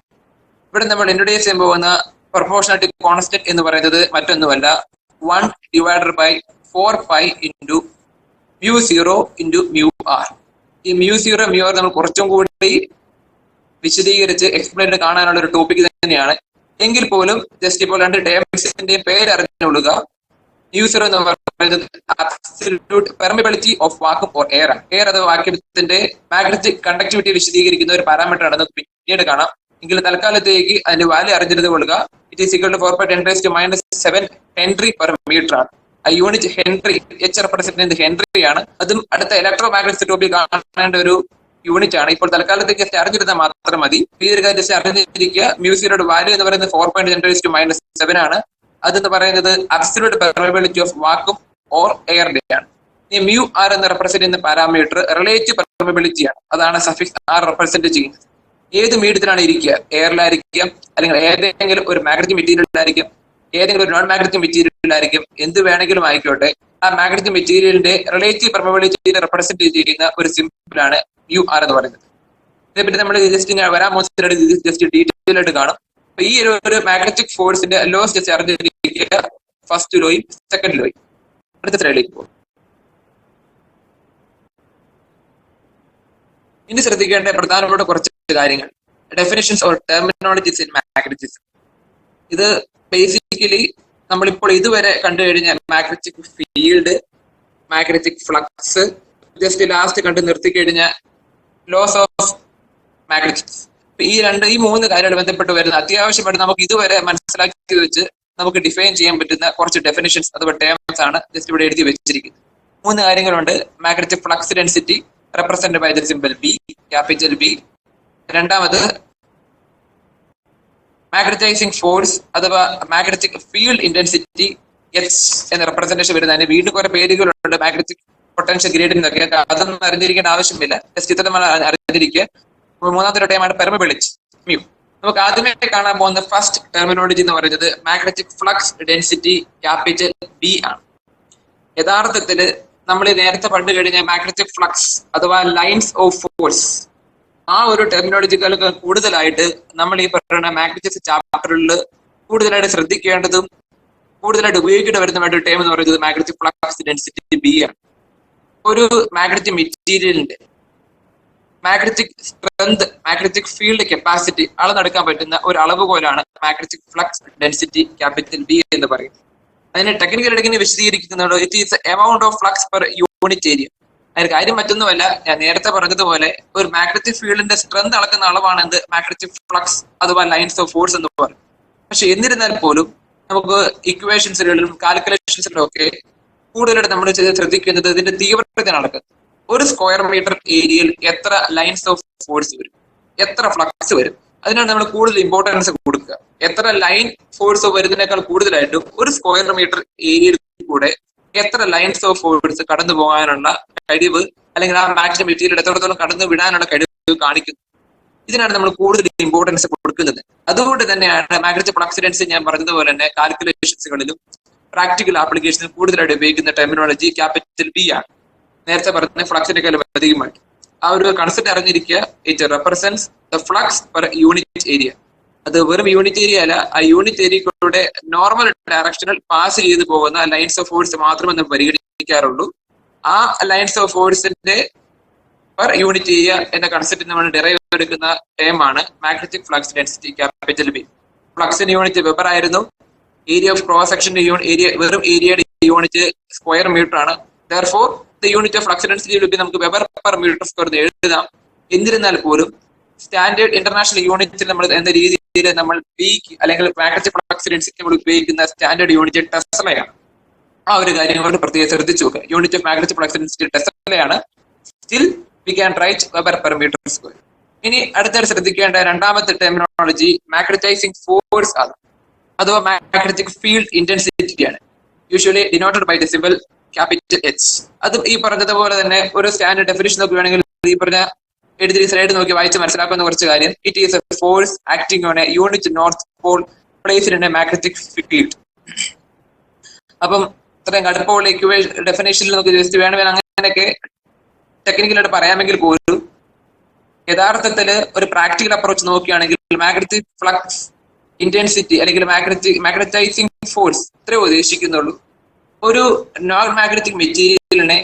ഇവിടെ നമ്മൾ ഇൻട്രൊഡ്യൂസ് ചെയ്യാൻ പോകുന്ന പ്രൊപ്പോർഷണാലിറ്റി കോൺസ്റ്റന്റ് എന്ന് പറയുന്നത് മറ്റൊന്നുമല്ല 1 divided by 4π into μ0 into μr. ഈ μ0 μr നമ്മൾ കുറച്ചും കൂടി വിശദീകരിച്ച് എക്സ്പ്ലെയിൻ കാണാനുള്ള ഒരു ടോപ്പിക് തന്നെയാണ്. എങ്കിൽ പോലും ജസ്റ്റ് ഇപ്പോൾ 2 ടേംസിന്റെയും പേര് അറിഞ്ഞുകൊള്ളുക. μ0 എന്ന് പറയുന്നത് absolute permeability of vacuum or air. Air അഥവാ വാക്വത്തിന്റെ മാഗ്നറ്റിക് കണ്ടക്ടിവിറ്റി വിശദീകരിക്കുന്ന ഒരു പാരാമീറ്റർ ആണെന്ന് പിന്നീട് കാണാം. എങ്കിൽ തൽക്കാലത്തേക്ക് അതിന്റെ വാല്യൂ അറിഞ്ഞിരുന്നു കൊള്ളുക. It is equal to 4/10⁻⁷ henry per metre ആണ്. ആ യൂണിറ്റ് ഹെൻറി, എച്ച് റെപ്രസെന്റ് ചെയ്യുന്നത് ഹെൻറി ആണ്. അതും അടുത്ത ഇലക്ട്രോ മാഗ്നറ്റിക് ടോപ്പിക് കാണേണ്ട ഒരു യൂണിറ്റ് ആണ്. ഇപ്പോൾ തൽക്കാലത്തേക്ക് അറിഞ്ഞിരുന്നാൽ മാത്രം മതി. ഈ ഒരു കാര്യം അറിഞ്ഞിരിക്കുക. μ0യുടെ വാല്യൂ എന്ന് പറയുന്നത് 4/10⁻⁷ ആണ്. അതെന്ന് പറയുന്നത് absolute permeability of vacuum or എയറിന്റെ ആണ്. ഈ μr എന്ന് റെപ്രസെന്റ് ചെയ്യുന്ന പാരാമീറ്റർ റിലേറ്റീവ് പെർമിബിലിറ്റി ആണ്. അതാണ് സഫിക്സ് ആർ റെപ്രസെന്റ് ചെയ്യുന്നത്. ഏത് മീഡിയത്തിലാണ് ഇരിക്കുക? എയറിലായിരിക്കാം, അല്ലെങ്കിൽ ഏതെങ്കിലും ഒരു മാഗ്നറ്റിക് മെറ്റീരിയലിലായിരിക്കും, ഏതെങ്കിലും ഒരു നോൺ മാഗ്നറ്റിക് മെറ്റീരിയലിലായിരിക്കും. എന്ത് വേണമെങ്കിലും ആയിക്കോട്ടെ, ആ മാഗ്നറ്റിക് മെറ്റീരിയലിന്റെ റിലേറ്റീവ് പെർമിബിലിറ്റിയെ റെപ്രസെന്റ് ചെയ്യുന്ന ഒരു സിമ്പിളാണ് μr എന്ന് പറയുന്നത്. ഇതേപ്പറ്റി നമ്മൾ ജസ്റ്റ് വരാൻ പോകുന്ന ജസ്റ്റ് ഡീറ്റെയിൽ ആയിട്ട് കാണും. അപ്പൊ ഈ ഒരു മാഗ്നറ്റിക് ഫോഴ്സിന്റെ ലോസ് ജസ്റ്റ് അറിഞ്ഞിരിക്കുക. ഫസ്റ്റ് ലോയും സെക്കൻഡ് ലോയും. അടുത്ത സ്ലൈഡിലേക്ക് പോകും. ഇനി ശ്രദ്ധിക്കേണ്ട പ്രധാനപ്പെട്ട കുറച്ച് കാര്യങ്ങൾ. Definitions or terminologies in magnetism. ഇത് ബേസിക്കലി നമ്മളിപ്പോൾ ഇതുവരെ കണ്ടു കഴിഞ്ഞാൽ magnetic field, magnetic flux, just last കണ്ടു നിർത്തി കഴിഞ്ഞാൽ ലോസ് ഓഫ് മാഗ്നറ്റിക്സ്. ഈ 3 കാര്യങ്ങൾ ബന്ധപ്പെട്ട് വരുന്ന അത്യാവശ്യമായിട്ട് നമുക്ക് ഇതുവരെ മനസ്സിലാക്കി വെച്ച് നമുക്ക് ഡിഫൈൻ ചെയ്യാൻ പറ്റുന്ന കുറച്ച് ഡെഫിനിഷൻസ് അഥവാ ടേംസ് ആണ് ജസ്റ്റ് ഇവിടെ എഴുതി വെച്ചിരിക്കുന്നത്. 3 കാര്യങ്ങളുണ്ട്. Magnetic flux density represent by the symbol B, capital B. രണ്ടാമത് മാഗ്നറ്റൈസിംഗ് ഫോഴ്സ് അഥവാ മാഗ്നറ്റിക് ഫീൽഡ് ഇന്റൻസിറ്റി എച്ച് എന്ന റെപ്രസെന്റേഷൻ വരുന്നതിന് വീണ്ടും കുറെ പേരുകളുണ്ട്. മാഗ്നറ്റിക് പൊട്ടൻഷ്യൽ ഗ്രേഡിംഗ് എന്നൊക്കെ, അതൊന്നും അറിഞ്ഞിരിക്കേണ്ട ആവശ്യമില്ല. ജസ്റ്റ് ഇത്ര നമ്മൾ അറിഞ്ഞിരിക്കുക. മൂന്നാമത്തെ ടൈമാണ് പെർമിബിലിറ്റി മ്യൂ. നമുക്ക് ആദ്യമേ കാണാൻ പോകുന്ന ഫസ്റ്റ് ടെർമിനോളജി എന്ന് പറയുന്നത് magnetic flux density capital B ആണ്. യഥാർത്ഥത്തിൽ നമ്മൾ നേരത്തെ കണ്ടു കഴിഞ്ഞ മാഗ്നറ്റിക് ഫ്ലക്സ് അഥവാ ലൈൻസ് ഓഫ് ഫോഴ്സ്, ആ ഒരു ടെർമിനോളജികൾക്ക് കൂടുതലായിട്ട് നമ്മൾ ഈ പറയുന്ന മാഗ്നറ്റിക്സ് ചാപ്റ്ററിൽ കൂടുതലായിട്ട് ശ്രദ്ധിക്കേണ്ടതും കൂടുതലായിട്ട് ഉപയോഗിക്കേണ്ടി വരുന്ന ഒരു ടേം എന്ന് പറയുന്നത് മാഗ്നറ്റിക് ഫ്ലക്സ് ഡെൻസിറ്റി ബി ആണ്. ഒരു മാഗ്നറ്റിക് മെറ്റീരിയലിന്റെ magnetic strength, magnetic field capacity അളന്നെടുക്കാൻ പറ്റുന്ന ഒരു അളവുകോലാണ് magnetic flux density capital B എന്ന് പറയുന്നത്. അതിന് ടെക്നിക്കൽ ഇടയ്ക്ക് വിശദീകരിക്കുന്നത് it is amount of flux per unit area. അതിന് കാര്യം മറ്റൊന്നുമല്ല, ഞാൻ നേരത്തെ പറഞ്ഞതുപോലെ ഒരു മാഗ്നറ്റിക് ഫീൽഡിന്റെ സ്ട്രെങ്ത് അളക്കുന്ന അളവാണ് എന്ത് മാഗ്നറ്റിക് ഫ്ലക്സ് അഥവാ ലൈൻസ് ഓഫ് ഫോഴ്സ് എന്ന് പറയും. പക്ഷെ എന്നിരുന്നാൽ പോലും നമുക്ക് ഇക്വേഷൻസിലും കാൽക്കുലേഷൻസിലും ഒക്കെ കൂടുതലായിട്ട് നമ്മൾ ശ്രദ്ധിക്കുന്നത് ഇതിന്റെ തീവ്രത നടക്കുന്നത്. ഒരു സ്ക്വയർ മീറ്റർ ഏരിയയിൽ എത്ര ലൈൻസ് ഓഫ് ഫോഴ്സ് വരും, എത്ര ഫ്ലക്സ് വരും, അതിനാണ് നമ്മൾ കൂടുതൽ ഇമ്പോർട്ടൻസ് കൊടുക്കുക. എത്ര ലൈൻ ഫോഴ്സ് വരുന്നതിനേക്കാൾ കൂടുതലായിട്ടും ഒരു സ്ക്വയർ മീറ്റർ ഏരിയയിൽ കൂടെ എത്ര ലൈൻസ് ഓഫ് ഫോഴ്സ് കടന്നു പോകാനുള്ള കഴിവ്, അല്ലെങ്കിൽ ആ മാഗ്നറ്റിക് മെറ്റീരിയൽ എത്രത്തോളം കടന്നു വിടാനുള്ള കഴിവ് കാണിക്കുന്നു. ഇതിനാണ് നമ്മൾ കൂടുതൽ ഇമ്പോർട്ടൻസ് കൊടുക്കുന്നത്. അതുകൊണ്ട് തന്നെയാണ് മാഗ്നറ്റിക് ഫ്ലക്സ് ഡെൻസിറ്റി ഞാൻ പറഞ്ഞതുപോലെ തന്നെ കാൽക്കുലേഷൻസുകളിലും പ്രാക്ടിക്കൽ ആപ്ലിക്കേഷനിലും കൂടുതലായിട്ട് ഉപയോഗിക്കുന്ന ടെർമിനോളജി ക്യാപിറ്റൽ ബി ആണ്. നേരത്തെ പറഞ്ഞ ഫ്ലക്സിനെക്കാളും അധികമായിട്ട് ആ ഒരു കൺസെപ്റ്റ് അറിഞ്ഞിരിക്കുക. It represents the flux per unit area. അത് വെറും യൂണിറ്റ് ഏരിയ അല്ല, ആ യൂണിറ്റ് ഏരിയകളുടെ നോർമൽ ഡയറക്ഷനിൽ പാസ് ചെയ്തു പോകുന്ന ലൈൻസ് ഓഫ് ഫോഴ്സ് മാത്രമേ നമ്മൾ പരിഗണിക്കാറുള്ളൂ. ആ ലൈൻസ് ഓഫ് ഫോഴ്സിന്റെ പെർ യൂണിറ്റ് ഏരിയ എന്ന കൺസെപ്റ്റ് നമ്മൾ ഡിറൈവ് എടുക്കുന്ന ടേം ആണ് magnetic flux density capital B. ഫ്ലക്സിന്റെ യൂണിറ്റ് വെബർ ആയിരുന്നു. ഏരിയ ഓഫ് ക്രോസ് സെക്ഷന്റെ ഏരിയ വെറും ഏരിയയുടെ യൂണിറ്റ് സ്ക്വയർ മീറ്റർ ആണ്. Therefore the unit of flux density നമുക്ക് വെബർ പെർ മീറ്റർ സ്ക്വയർ എഴുതാം. എന്നിരുന്നാൽ പോലും സ്റ്റാൻഡേർഡ് ഇന്റർനാഷണൽ യൂണിറ്റിൽ നമ്മൾ എന്ന രീതിയിൽ നമ്മൾ പീക്ക് അല്ലെങ്കിൽ മാഗ്നറ്റിക് ഫ്ലക്സ് ഡെൻസിറ്റി നമ്മൾ ഉപയോഗിക്കുന്ന സ്റ്റാൻഡേർഡ് യൂണിറ്റ് ടെസ്ലയാണ്. ആ ഒരു കാര്യം കൊണ്ട് പ്രത്യേകം ശ്രദ്ധിച്ചു നോക്കുക. Unit of magnetic flux density ടെസ്ലയാണ്. Still we can write weber per metre square. ഇനി അടുത്തായിട്ട് ശ്രദ്ധിക്കേണ്ട രണ്ടാമത്തെ ടെർമിനോളജി മാഗ്നറ്റൈസിംഗ് ഫോഴ്സ് ആണ്, അഥവാ മാഗ്നറ്റിക് ഫീൽഡ് ഇന്റൻസിറ്റി ആണ്. Usually denoted by the symbol capital H. അതും ഈ പറഞ്ഞതുപോലെ തന്നെ ഒരു സ്റ്റാൻഡേർഡ് ഡെഫിനിഷൻ നോക്കുകയാണെങ്കിൽ ഈ പറഞ്ഞ എഴുതി സ്ലൈഡ് നോക്കി വായിച്ച് മനസ്സിലാക്കുന്ന കുറച്ച് കാര്യം. It is A force acting on A unit north Paul placed in A magnetic field. അപ്പം ഇത്രയും കടുപ്പമുള്ള ഡെഫിനേഷനിൽ നമുക്ക് ജസ്റ്റ് വേണമെങ്കിൽ അങ്ങനെയൊക്കെ ടെക്നിക്കലായിട്ട് പറയാമെങ്കിൽ പോലും യഥാർത്ഥത്തിൽ ഒരു പ്രാക്ടിക്കൽ അപ്രോച്ച് നോക്കുകയാണെങ്കിൽ മാഗ്നറ്റിക് ഫ്ലക്സ് ഇന്റൻസിറ്റി അല്ലെങ്കിൽ മാഗ്നറ്റൈസിംഗ് ഫോഴ്സ് ഇത്രേ ഉദ്ദേശിക്കുന്നുള്ളൂ. ഒരു നോൺ മാഗ്നറ്റിക് മെറ്റീരിയലിനെ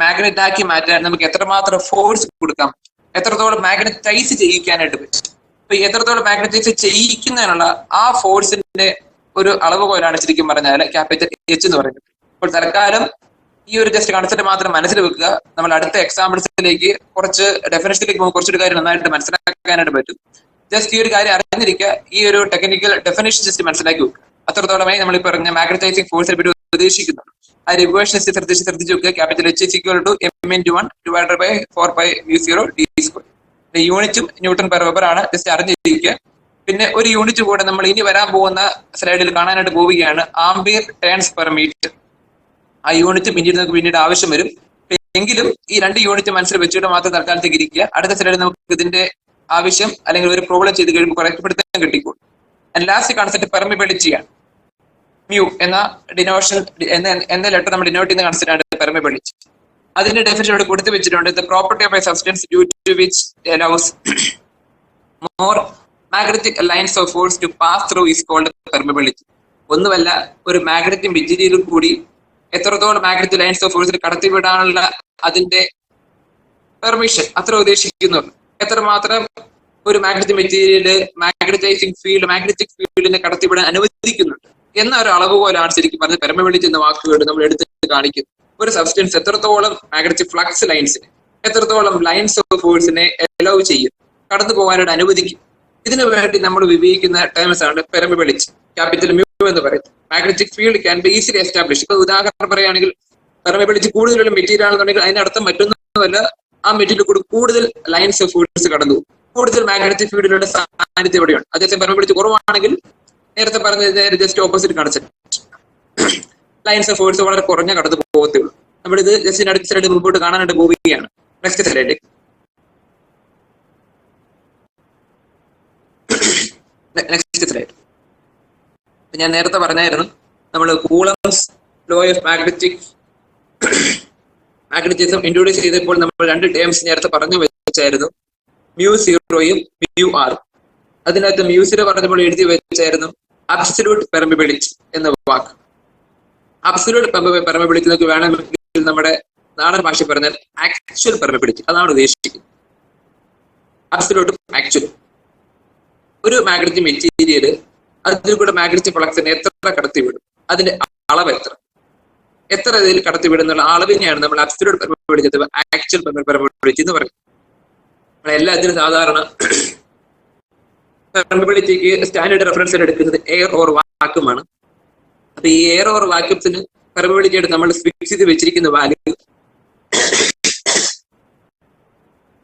മാഗ്നറ്റ് ആക്കി മാറ്റാൻ നമുക്ക് എത്രമാത്രം ഫോഴ്സ് കൊടുക്കാം, എത്രത്തോളം മാഗ്നറ്റൈസ് ചെയ്യിക്കാനായിട്ട് പറ്റും. അപ്പൊ എത്രത്തോളം മാഗ്നറ്റൈസ് ചെയ്യിക്കുന്നതിനുള്ള ആ ഫോഴ്സിന്റെ ഒരു അളവുകോലാണ് ശരിക്കും പറഞ്ഞാൽ ക്യാപിറ്റൽ എച്ച് എന്ന് പറയുന്നത്. അപ്പോൾ തൽക്കാലം ഈ ഒരു ജസ്റ്റ് കൺസെപ്റ്റ് മാത്രം മനസ്സിൽ വെക്കുക. നമ്മൾ അടുത്ത എക്സാമ്പിൾസിലേക്ക് കുറച്ച് ഡെഫിനേഷനിലേക്ക് പോകുമ്പോൾ കുറച്ചൊരു കാര്യം നന്നായിട്ട് മനസ്സിലാക്കാനായിട്ട് പറ്റും. ജസ്റ്റ് ഈ ഒരു കാര്യം അറിഞ്ഞിരിക്കുക. ഈ ഒരു ടെക്നിക്കൽ ഡെഫിനേഷൻ ജസ്റ്റ് മനസ്സിലാക്കി വെക്കുക. അത്രത്തോളമായി നമ്മൾ ഈ പറഞ്ഞ മാഗ്നറ്റൈസിംഗ് ഫോഴ്സിനെ പറ്റി ഉദ്ദേശിക്കുന്നുണ്ട്. ആ റിവേഴ്സ് ശ്രദ്ധിച്ചു വെക്കുക. Capital H is equal to m×1 divided by 4π/μ0 d². യൂണിറ്റും ന്യൂട്ടൺ പെർ വെബർ ആണ്. ജസ്റ്റ് അറിഞ്ഞിരിക്കുക. പിന്നെ ഒരു യൂണിറ്റ് കൂടെ നമ്മൾ ഇനി വരാൻ പോകുന്ന സ്ലൈഡിൽ കാണാനായിട്ട് പോവുകയാണ്, ആംപിയർ ടേൺസ് പെർ മീറ്റർ. ആ യൂണിറ്റ് പിന്നീട് ആവശ്യം വരും. എങ്കിലും ഈ രണ്ട് യൂണിറ്റ് മനസ്സിൽ വെച്ചിട്ട് മാത്രം തൽക്കാലത്തേക്ക് ഇരിക്കുക. അടുത്ത സ്ലൈഡിൽ നമുക്ക് ഇതിന്റെ ആവശ്യം അല്ലെങ്കിൽ ഒരു പ്രോബ്ലം ചെയ്ത് കഴിയുമ്പോൾ കുറയ്ക്കപ്പെടുത്താൻ കിട്ടിക്കോളും. Last concept പെർമിബിലിറ്റിയാണ്. മ്യൂ എന്ന ഡിനോഷൻ എന്ന ലെറ്റർ നമ്മൾ ഡിനോട്ട് ചെയ്യുന്ന കൺസെപ്റ്റ് ആണ് പെർമിബിലിറ്റി. അതിന്റെ ഡെഫിനിഷൻ ഇവിടെ കൊടുത്തു വെച്ചിട്ടുണ്ട്. The property of a substance due to which allows more magnetic lines of force to pass through is called permeability. ഒന്നുമല്ല, ഒരു മാഗ്നറ്റിക് മെറ്റീരിയലിൽ കൂടി എത്രത്തോളം മാഗ്നറ്റിക് ലൈൻസ് ഓഫ് ഫോഴ്സിൽ കടത്തിവിടാനുള്ള അതിന്റെ പെർമിഷൻ അത്ര ഉദ്ദേശിക്കുന്നുള്ളൂ. എത്രമാത്രം ഒരു മാഗ്നറ്റിക് മെറ്റീരിയല് മാഗ്നറ്റൈസിംഗ് മാഗ്നറ്റിക് ഫീൽഡിനെ കടത്തിവിടാൻ അനുവദിക്കുന്നുണ്ട് എന്ന ഒരു അളവ് പോലാണ് ശരിക്കും പറഞ്ഞ പെർമിബിലിറ്റി എന്ന വാക്കുകൾ നമ്മൾ എടുത്ത് കാണിക്കുന്നത്. ഒരു സബ്സ്റ്റൻസ് എത്രത്തോളം മാഗ്നറ്റിക് ഫ്ലക്സ് ലൈൻസിനെ എത്രത്തോളം ലൈൻസ് ഓഫ് ഫോഴ്സിനെ അലോ ചെയ്യും, കടന്നു പോകാനായിട്ട് അനുവദിക്കും. ഇതിനു വേണ്ടി നമ്മൾ ഉപയോഗിക്കുന്ന ടേംസ് ആണ് പെർമിബിലിറ്റി, ക്യാപിറ്റൽ മ്യൂ എന്ന് പറയുന്നത്. Magnetic field can be easily establish. ഇപ്പൊ ഉദാഹരണം പറയുകയാണെങ്കിൽ പെർമിബിലിറ്റി കൂടുതലുള്ള മെറ്റീരിയൽ ആണെന്നുണ്ടെങ്കിൽ അതിനർത്ഥം മറ്റൊന്നുമല്ല, ആ മെറ്റീരിയൽ കൂടി കൂടുതൽ ലൈൻസ് ഓഫ് ഫോഴ്സ് കടന്നു പോകും, കൂടുതൽ മാഗ്നറ്റിക് ഫീൽഡിലുള്ള സാന്നിധ്യം എവിടെയാണ്. അതേസമയം പെർമിബിലിറ്റി കുറവാണെങ്കിൽ നേരത്തെ പറഞ്ഞ just opposite concept, lines of force വളരെ കുറഞ്ഞ കടന്നു പോകത്തേ ഉള്ളൂ. നമ്മളിത് ജസ്റ്റ് അടുത്ത സ്ലൈഡ് മുമ്പോട്ട് കാണാനായിട്ട് പോവുകയാണ്. നെക്സ്റ്റ് സ്ലൈഡിലേക്ക്. Next slide. ഞാൻ നേരത്തെ പറഞ്ഞായിരുന്നു, നമ്മൾ coulombs law of magnetism introduce ചെയ്തപ്പോൾ നമ്മൾ രണ്ട് ടേംസ് നേരത്തെ പറഞ്ഞു വെച്ചായിരുന്നു, 𝜇0യും 𝜇r. അതിനകത്ത് 𝜇0 പറഞ്ഞപ്പോൾ എഴുതി വെച്ചായിരുന്നു അബ്സല്യൂട്ട് പെർമിബിലിറ്റി എന്ന വാക്ക്. അബ്സല്യൂട്ട് പെർമിബിലിറ്റി എന്നൊക്കെ വേണമെങ്കിൽ നമ്മുടെ നാടൻ ഭാഷ പറഞ്ഞാൽ ആക്ച്വൽ പെർമിബിലിറ്റി, അതാണ് ഉദ്ദേശിക്കുന്നത്. അബ്സല്യൂട്ടും ആക്ച്വലും. ഒരു മാഗ്നറ്റിക് മെറ്റീരിയല് അതിൽ കൂടെ മാഗ്നറ്റിക് ഫ്ലക്സിനെ എത്ര കടത്തിവിടും, അതിന്റെ അളവ് എത്ര ഇതിൽ കടത്തിവിടുന്നുള്ള അളവിനെയാണ് നമ്മൾ അബ്സല്യൂട്ട് പെർമിബിലിറ്റി, ആക്ച്വൽ പെർമിബിലിറ്റി എന്ന് പറയുന്നത്. എല്ലാത്തിനും സാധാരണ പെർമിബിലിറ്റിക്ക് സ്റ്റാൻഡേർഡ് റെഫറൻസ് എടുക്കുന്നത് എയർ ഓർ വാക്യൂമാണ്. അപ്പൊ ഈ എയർ ഓർ വാക്യൂംസിന് പെർമിബിലിറ്റി ആയിട്ട് നമ്മൾ ഫിക്സ് ചെയ്ത് വെച്ചിരിക്കുന്ന വാല്യൂ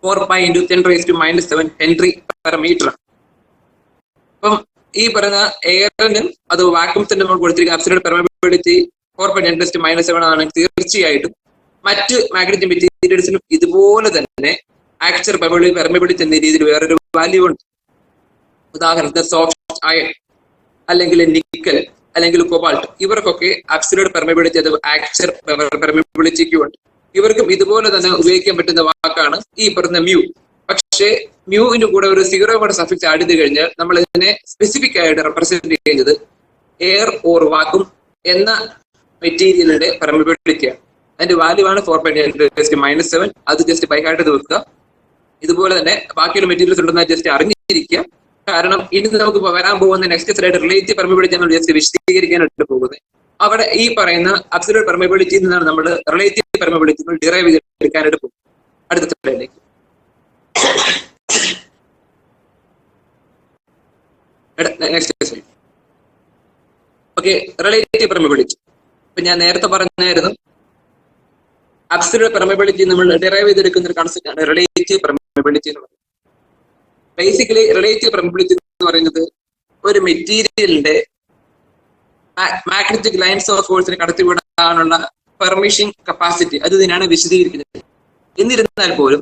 4π×10⁻⁻⁷ ഹെൻറി പെർ മീറ്റർ. അപ്പം ഈ പറയുന്ന എയറിനും അത് വാക്യൂംസിന് നമ്മൾ കൊടുത്തിരിക്കുന്ന അബ്സല്യൂട്ട് പെർമിബിലിറ്റി 4π×10⁻⁷ ആണ്. തീർച്ചയായിട്ടും മറ്റ് മാഗ്നറ്റിക് മെറ്റീരിയൽസിനും ഇതുപോലെ തന്നെ ആക്ചർ പെർമിബിലിറ്റി എന്ന രീതിയിൽ വേറൊരു വാല്യൂ ഉണ്ട്. ഉദാഹരണത്തിന് സോഫ്റ്റ് അയൺ അല്ലെങ്കിൽ നിക്കൽ അല്ലെങ്കിൽ കൊബാൾട്ട്, ഇവർക്കൊക്കെ അബ്സല്യൂട്ട് പെർമിബിലിറ്റി അത് ആക്ചർ പെർമിബിലിറ്റിക്കും ഉണ്ട്. ഇവർക്കും ഇതുപോലെ തന്നെ ഉപയോഗിക്കാൻ പറ്റുന്ന വാക്കാണ് ഈ പറഞ്ഞ മ്യൂ. പക്ഷേ മ്യൂവിന് കൂടെ ഒരു 0 കൂടെ സഫിക്സ് ആഡ് ചെയ്ത് കഴിഞ്ഞാൽ നമ്മൾ ഇതിനെ സ്പെസിഫിക് ആയിട്ട് റെപ്രസെന്റ് ചെയ്യുന്നത് എയർ ഓർ വാക്വം എന്ന മെറ്റീരിയലിന്റെ പെർമിബിലിറ്റിയാണ്. അതിന്റെ വാല്യൂ ആണ് 4.10⁻⁷. അത് ജസ്റ്റ് ബൈ ഹാർട്ട് ചെയ്ത് വെക്കുക. ഇതുപോലെ തന്നെ ബാക്കിയുള്ള മെറ്റീരിയൽസ് ഉണ്ടെന്ന് ജസ്റ്റ് അറിഞ്ഞിരിക്കുക. കാരണം ഇനി നമുക്ക് വരാൻ പോകുന്ന നെക്സ്റ്റ് സ്ലൈഡ് റിലേറ്റീവ് പെർമിബിലിറ്റി നമ്മൾ ജസ്റ്റ് വിശദീകരിക്കാനായിട്ട് പോകുന്നത്. അവിടെ ഈ പറയുന്ന അബ്സല്യൂട്ട് പെർമിബിലിറ്റിയിൽ നിന്നാണ് നമ്മൾ റിലേറ്റീവ് പെർമിബിലിറ്റി ഡിറൈവ് ചെയ്തെടുക്കാനായിട്ട് പോകും. അടുത്ത സ്ലൈഡിലേക്ക്. Next slide. Okay, relative permeability. ഇപ്പൊ ഞാൻ നേരത്തെ പറഞ്ഞായിരുന്നു അബ്സല്യൂട്ട് പെർമിബിലിറ്റി നമ്മൾ ഡിറൈവ് ചെയ്തെടുക്കുന്ന ഒരു കൺസെപ്റ്റ് ആണ് റിലേറ്റീവ് പെർമിബിലിറ്റി എന്ന് പറയുന്നത്. ബേസിക്കലി റിലേറ്റീവ് പെർമിബിലിറ്റി എന്ന് പറയുന്നത് ഒരു മെറ്റീരിയലിന്റെ മാഗ്നറ്റിക് ലൈൻസ് ഓഫ് ഫോഴ്സിനെ കടത്തിവിടാനുള്ള പെർമിഷിംഗ് കപ്പാസിറ്റി അത് ഇതിനാണ് വിശദീകരിക്കുന്നത്. എന്നിരുന്നാൽ പോലും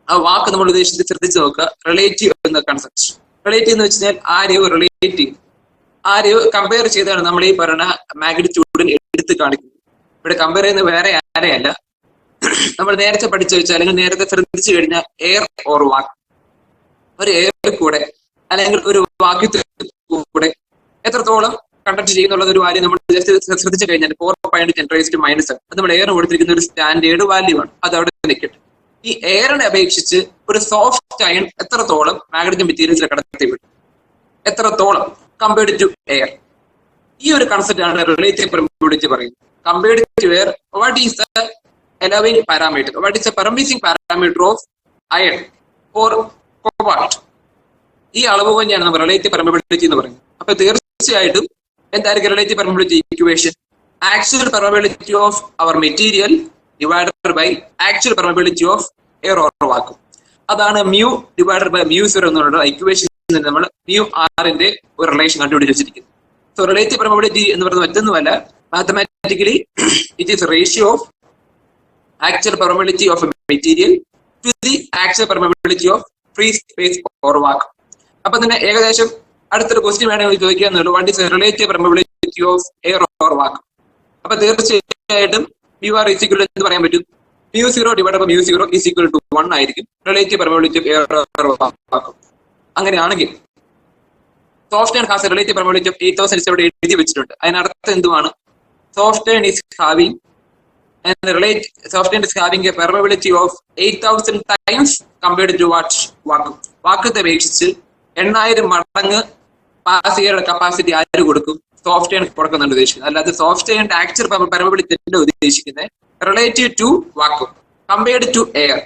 ആ വാക്ക് നമ്മൾ ഉദ്ദേശിച്ച് ശ്രദ്ധിച്ചു നോക്കുക. റിലേറ്റീവ് എന്ന കൺസെപ്റ്റ്. റിലേറ്റീവ് എന്ന് വെച്ചാൽ ആരെയോ റിലേറ്റ് ചെയ്യും, ആരെയോ കമ്പയർ ചെയ്താണ് നമ്മൾ ഈ പറയുന്ന മാഗ്നിറ്റ്യൂഡിന് എടുത്ത് കാണിക്കുന്നത്. ഇവിടെ കമ്പയർ ചെയ്യുന്നത് വേറെ ആരെയല്ല, നമ്മൾ നേരത്തെ പഠിച്ചു വെച്ചാൽ അല്ലെങ്കിൽ നേരത്തെ ശ്രദ്ധിച്ചു കഴിഞ്ഞാൽ എയർ ഓർ വാക്ക്, ഒരു എയർ കൂടെ അല്ലെങ്കിൽ ഒരു വാക്യത്തിൽ കൂടെ എത്രത്തോളം കണ്ടക്ട് ചെയ്യുന്നുള്ള ഒരു വാല്യൂ നമ്മൾ ജസ്റ്റ് ശ്രദ്ധിച്ചു കഴിഞ്ഞാൽ 4.10⁻⁻⁷ അത് നമ്മൾ എയറിന് കൊടുത്തിരിക്കുന്ന ഒരു സ്റ്റാൻഡേർഡ് വാല്യൂ ആണ്. അത് അവിടെ നിൽക്കട്ടെ. ഈ എയറിനെ അപേക്ഷിച്ച് ഒരു സോഫ്റ്റ് അയൺ എത്രത്തോളം മാഗ്നറ്റിക് മെറ്റീരിയൽസിൽ കടത്തി വിടും, എത്രത്തോളം കമ്പയർഡ് ടു എയർ. ഈ ഒരു കൺസെപ്റ്റ് ആണ് റിലേറ്റീവ് പെർമിബിലിറ്റി പറയുന്നത്. Compared to air, what is the allowing parameter, what is the permitting parameter of iron or cobalt? ഈ അളവ് തന്നെയാണ് നമ്മൾ റിലേറ്റീവ് പെർമിബിലിറ്റി എന്ന് പറയുന്നത്. അപ്പൊ തീർച്ചയായിട്ടും എന്തായിരിക്കും relative permeability equation? Actual permeability of our material divided by actual permeability of air or vacuum. അതാണ് മ്യൂ ഡിവൈഡഡ് ബൈ മ്യൂ0 എന്നുള്ള ഇക്വേഷൻ നമ്മൾ മ്യൂ ആറിന്റെ ഒരു റിലേഷൻ കണ്ടുപിടിച്ചിരിക്കുന്നത്. സോ റിലേറ്റീവ് പെർമിബിലിറ്റി എന്ന് പറയുന്നത് മറ്റൊന്നുമല്ല, mathematically it is ratio of actual permeability of a material to the actual permeability of free space or vacuum. അപ്പൊ തന്നെ ഏകദേശം അടുത്തൊരു ക്വസ്റ്റ്യൻ വേണമെങ്കിൽ ചോദിക്കാന്നുള്ളൂ, what is relative permeability of air or vacuum. അപ്പൊ തീർച്ചയായിട്ടും µr എന്ന് പറയാൻ പറ്റും. µ0 ഡിവൈഡ് ബൈ µ0 = 1 ആയിരിക്കും relative permeability of air or vacuum. അങ്ങനെയാണെങ്കിൽ soft and has relative permeability of 8000 ഇവിടെ എഴുതി വെച്ചിട്ടുണ്ട്. അതിനർത്ഥം എന്തുവാണ്? Soft and is having and relate soft is having a permeability of 8000 times compared to what vacuum. വാക്വത്തെ അപേക്ഷിച്ച് 8000 മടങ്ങ് പാസ് ചെയ്യാനുള്ള കപ്പാസിറ്റി ആര് കൊടുക്കും? സോഫ്റ്റ് എയർ കൊടുക്കുന്നുണ്ട് ഉദ്ദേശിക്കുന്നത്. അല്ലാതെ സോഫ്റ്റ് എയറിന്റെ ആക്ച്വൽ പെർമിബിലിറ്റി ഉദ്ദേശിക്കുന്നത് relative to vacuum compared to air.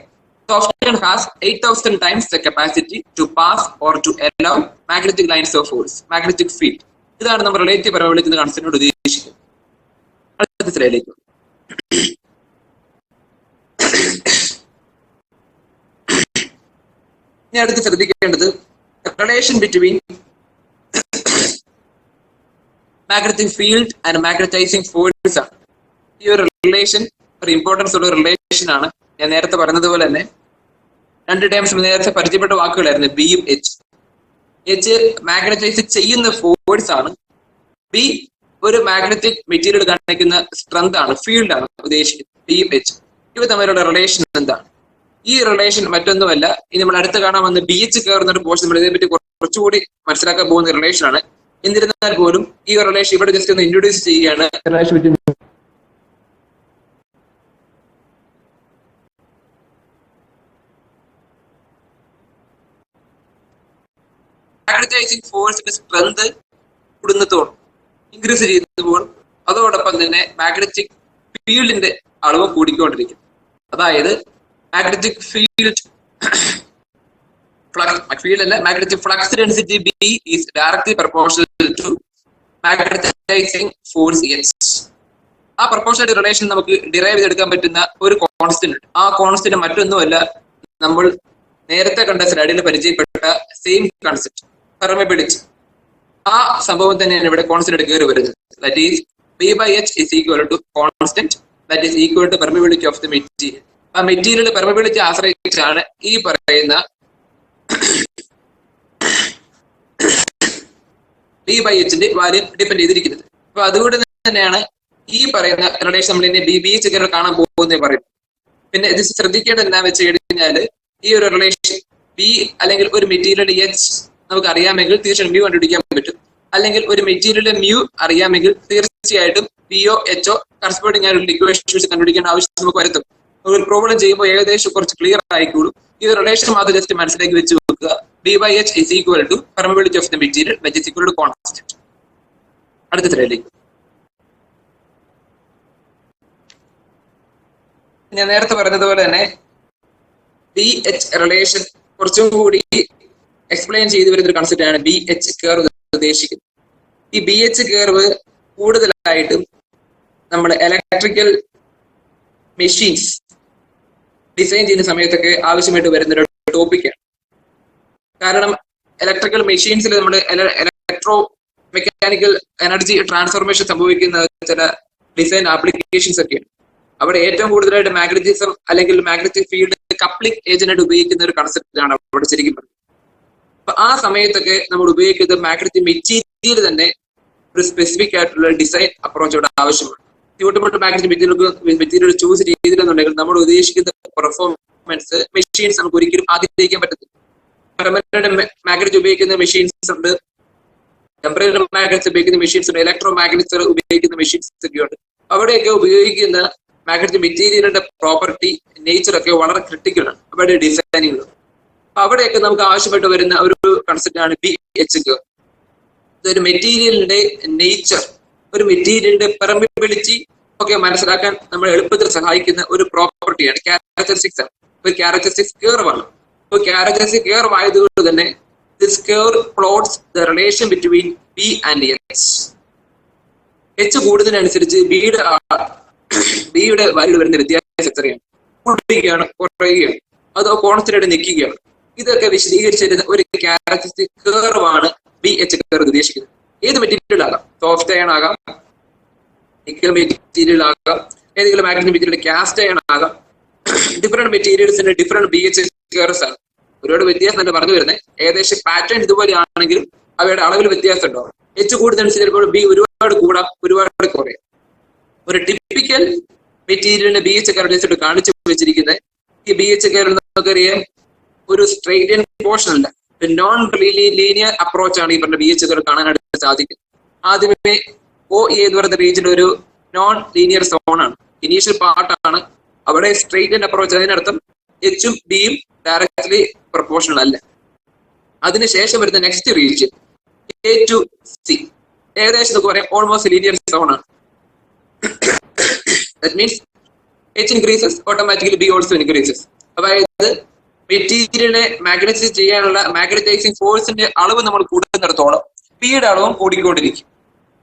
Soft air has 8000 times the capacity to pass or to allow magnetic lines of force, magnetic field. ഇതാണ് നമ്മൾ റിലേറ്റീവ് പെർമിബിലിറ്റി എന്ന കൺസെപ്റ്റിനോട് ഉദ്ദേശിക്കുന്നത്. അടുത്ത സ്ലൈഡിലേക്ക്. ഇനി അടുത്ത് ശ്രദ്ധിക്കേണ്ടത് relation between magnetic field and magnetizing force ആണ്. ഈ ഒരു റിലേഷൻ ഒരു ഇമ്പോർട്ടൻസ് ഉള്ള റിലേഷൻ ആണ്. ഞാൻ നേരത്തെ പറഞ്ഞതുപോലെ തന്നെ രണ്ട് ടൈംസ് നേരത്തെ പരിചയപ്പെട്ട വാക്കുകളായിരുന്നു ബിയും എച്ച്. എച്ച് മാഗ്നറ്റൈസ് ചെയ്യുന്ന ഫോഴ്സ് ആണ്, ബി ഒരു മാഗ്നറ്റിക് മെറ്റീരിയൽ കാണിക്കുന്ന സ്ട്രെങ്ത് ആണ്, ഫീൽഡ് ആണ് ഉദ്ദേശിക്കുന്നത്. ബിയും എച്ച് ഇവ തമ്മിലുള്ള റിലേഷൻ എന്താണ്? ഈ റിലേഷൻ മറ്റൊന്നുമല്ല, ഇനി നമ്മൾ അടുത്ത് കാണാൻ വന്ന് ബി എച്ച് കയറുന്ന ഒരു പോർഷൻ നമ്മൾ ഇതിനെപ്പറ്റി കുറച്ചുകൂടി മനസ്സിലാക്കാൻ പോകുന്ന റിലേഷൻ ആണ്. എന്നിരുന്നാൽ പോലും ഈ റിലേഷൻ ഇവിടെ ജസ്റ്റ് ഒന്ന് ഇൻട്രൊഡ്യൂസ് ചെയ്യുകയാണ്. മാഗ്നറ്റൈസിംഗ് ഫോഴ്സിന്റെ സ്ട്രെങ്ത് കൂടുന്നതോടെ ഇൻക്രീസ് ചെയ്യുമ്പോൾ അതോടൊപ്പം തന്നെ മാഗ്നറ്റിക് ഫീൽഡിന്റെ അളവ് കൂടിക്കൊണ്ടിരിക്കും. അതായത് മാഗ്നറ്റിക് ഫീൽഡ് ഫീൽഡ് അല്ല, magnetic flux density B is directly proportional to magnetising force H. ആ പ്രൊപ്പോർഷണൽ റിലേഷൻ നമുക്ക് ഡിറൈവ് ചെയ്തെടുക്കാൻ പറ്റുന്ന ഒരു കോൺസ്റ്റന്റ് ഉണ്ട്. ആ കോൺസ്റ്റന്റ് മറ്റൊന്നുമല്ല, നമ്മൾ നേരത്തെ കണ്ട സ്ലൈഡിൽ പരിചയപ്പെട്ട സെയിം കൺസെപ്റ്റ് പെർമിബിലിറ്റി. ആ സംഭവം തന്നെയാണ് ഇവിടെ കോൺസ്റ്റന്റ് കയറി വരുന്നത്. That is B by H is equal to constant, that is equal to permeability of the material. ആ മെറ്റീരിയൽ പെർമിബിലിറ്റി ആശ്രയിച്ചാണ് ഈ പറയുന്ന V/H വാല്യൂ ഡിപ്പെൻഡ് ചെയ്തിരിക്കുന്നത്. അപ്പൊ അതുകൊണ്ട് തന്നെയാണ് ഈ പറയുന്ന റിലേഷൻ നമ്മൾ ഇനി BH കാണാൻ പോകുന്നേ പറയും. പിന്നെ ഇത് ശ്രദ്ധിക്കേണ്ടത് എന്താണെന്ന് വെച്ച് കഴിഞ്ഞാല് ഈ ഒരു റിലേഷൻ B അല്ലെങ്കിൽ ഒരു മെറ്റീരിയൽ H നമുക്ക് അറിയാമെങ്കിൽ തീർച്ചയായും മ്യൂ കണ്ടുപിടിക്കാൻ പറ്റും. അല്ലെങ്കിൽ ഒരു മെറ്റീരിയൽ മ്യൂ അറിയാമെങ്കിൽ തീർച്ചയായിട്ടും PO HO കറസ്പോണ്ടിങ് ആയിട്ടുള്ള ഇക്വേഷൻസ് കണ്ടുപിടിക്കേണ്ട ആവശ്യം നമുക്ക് വരുത്തും. ഒരു പ്രോബ്ലം ചെയ്യുമ്പോൾ ഏകദേശം കുറച്ച് ക്ലിയർ ആയിക്കോളും. ഈ റിലേഷൻ മാത്രം ജസ്റ്റ് മനസ്സിലേക്ക് വെച്ച് വെക്കുക. B/H is equal to permeability of the material which is equal to constant. അടുത്ത ശ്രേണിയിലേക്ക് ഞാൻ നേരത്തെ പറഞ്ഞതുപോലെ തന്നെ BH റിലേഷൻ കുറച്ചും കൂടി എക്സ്പ്ലെയിൻ ചെയ്തു വരുന്ന ഒരു കൺസെപ്റ്റ് ആണ് BH കർവ് ഉദ്ദേശിക്കുന്നത്. ഈ BH കർവ് കൂടുതലായിട്ടും നമ്മൾ ഇലക്ട്രിക്കൽ മെഷീൻസ് ഡിസൈൻ ചെയ്യുന്ന സമയത്തൊക്കെ ആവശ്യമായിട്ട് വരുന്ന ഒരു ടോപ്പിക്കാണ്. കാരണം ഇലക്ട്രിക്കൽ മെഷീൻസിൽ നമ്മൾ ഇലക്ട്രോ മെക്കാനിക്കൽ എനർജി ട്രാൻസ്ഫോർമേഷൻ സംഭവിക്കുന്ന ചില ഡിസൈൻ ആപ്ലിക്കേഷൻസ് ഒക്കെയാണ്. അവിടെ ഏറ്റവും കൂടുതലായിട്ട് മാഗ്നറ്റിസം അല്ലെങ്കിൽ മാഗ്നറ്റിക് ഫീൽഡ് കപ്ലിംഗ് ഏജന്റായിട്ട് ഉപയോഗിക്കുന്ന ഒരു കൺസെപ്റ്റ് ആണ് അവിടെ ശരിക്കും പറയുന്നത്. അപ്പൊ ആ സമയത്തൊക്കെ നമ്മൾ ഉപയോഗിക്കുന്നത് മാഗ്നറ്റിക് മെറ്റീരിയൽ തന്നെ ഒരു സ്പെസിഫിക് ആയിട്ടുള്ള ഡിസൈൻ അപ്രോച്ചോടെ ആവശ്യമാണ്. സ്യൂട്ടബിൾ മാഗ്നറ്റിക് മെറ്റീരിയൽ ചൂസ് ചെയ്തില്ലെന്നുണ്ടെങ്കിൽ നമ്മൾ ഉദ്ദേശിക്കുന്ന പെർഫോമൻസ് മെഷീൻസ് നമുക്ക് ഒരിക്കലും ആഗ്രഹിക്കാൻ പറ്റത്തില്ല. പെർമനന്റ് മാഗ്നറ്റ് ഉപയോഗിക്കുന്ന മെഷീൻസ് ഉണ്ട്, ടെമ്പററി മാഗ്നറ്റ്സ് ഉപയോഗിക്കുന്ന മെഷീൻസ് ഉണ്ട്, ഇലക്ട്രോ മാഗ്നറ്റ്സ് ഉപയോഗിക്കുന്ന മെഷീൻസ് ഒക്കെ ഉണ്ട്. അവിടെയൊക്കെ ഉപയോഗിക്കുന്ന മാഗ്നറ്റിക് മെറ്റീരിയലിന്റെ പ്രോപ്പർട്ടി നേച്ചർ ഒക്കെ വളരെ ക്രിട്ടിക്കലാണ് അവരുടെ ഡിസൈനിങ്. അപ്പൊ അവിടെയൊക്കെ നമുക്ക് ആവശ്യമായിട്ട് വരുന്ന ഒരു കൺസെപ്റ്റ് ആണ് BH കർവ്. ഇതൊരു മെറ്റീരിയലിന്റെ നേച്ചർ, ഒരു മെറ്റീരിയലിന്റെ പെർമിബിലിറ്റി ഒക്കെ മനസ്സിലാക്കാൻ നമ്മൾ എളുപ്പത്തിൽ സഹായിക്കുന്ന ഒരു പ്രോപ്പർട്ടിയാണ്, ക്യാരക്ടറിസ്റ്റിക്സ് ആണ്. ഒരു ക്യാരക്ടറിസ്റ്റിക്സ് കർവ് ആണ്. അപ്പോൾ ക്യാരക്ടറിസ്റ്റിക് കർവ് ആയതുകൊണ്ട് തന്നെ this curve plots the relation between B and H. H കൂടുന്നതിനനുസരിച്ച് ബിയുടെ വാല്യൂ വരുന്ന വ്യത്യാസം എത്രയാണ്? കൂട്ടുകയാണ്, കുറയുകയാണ്, അതോ കോൺസ്റ്റന്റ് ആയിട്ട് നിൽക്കുകയാണ്? ഇതൊക്കെ വിശദീകരിച്ചിരുന്ന ഒരു ക്യാരക്ടറിസ്റ്റിക് കർവ് ആണ് BH കർവ് ഉദ്ദേശിക്കുന്നത്. ഏത് മെറ്റീരിയൽ ആകാം, സോഫ്റ്റ് അയൺ ആകാം, നിക്കൽ മെറ്റീരിയൽ ആകാം, ഏതെങ്കിലും മാഗ്നറ്റിക് മെറ്റീരിയൽ കാസ്റ്റ് അയൺ ആകാം. ഡിഫറെന്റ് മെറ്റീരിയൽസിന്റെ ഡിഫറെന്റ് BH കർവ്സ് ആണ്. ഒരുപാട് വ്യത്യാസം തന്നെ പറഞ്ഞു വരുന്നത്. ഏകദേശം പാറ്റേൺ ഇതുപോലെ ആണെങ്കിലും അവയുടെ അളവിൽ വ്യത്യാസം ഉണ്ടാവും. H കൂടുന്നതനുസരിച്ച് ചിലപ്പോൾ B ഒരുപാട് കൂടാം, ഒരുപാട് കുറയാം. ഒരു ടിപ്പിക്കൽ മെറ്റീരിയലിന്റെ BH കർവ് കാണിച്ചു വെച്ചിരിക്കുന്നത് ഈ BH കർവ് നമുക്കറിയാം ഒരു സ്ട്രെയിറ്റ് ലൈൻ പോർഷൻ അല്ല, നോൺ ലീനിയർ അപ്രോച്ച് ആണ് ഈ പറഞ്ഞ BH കർവ് കാണാനായിട്ട് സാധിക്കുന്നത്. ആദ്യമേ OA എന്ന് പറയുന്ന റീജിയൻ ഒരു നോൺ ലീനിയർ സോൺ ആണ്, ഇനീഷ്യൽ പാർട്ടാണ്. അവിടെ സ്ട്രെയിറ്റ് ലൈൻ അപ്രോച്ച്, അതിനർത്ഥം H ഉം B യും ഡയറക്ട്ലി പ്രൊപ്പോർഷണൽ അല്ല. അതിനുശേഷം വരുന്ന next region A to C ഏകദേശം നമുക്ക് പറയാം ഓൾമോസ്റ്റ് ലീനിയർ സോൺ ആണ്. That means H increases, automatically B also increases. അതായത് മെറ്റീരിയലിനെ മാഗ്നറ്റൈസ് ചെയ്യാനുള്ള മാഗ്നറ്റൈസിങ് ഫോഴ്സിന്റെ അളവ് നമ്മൾ കൂടുന്നിടത്തോളം ബിയുടെ അളവും കൂടിക്കൊണ്ടിരിക്കും.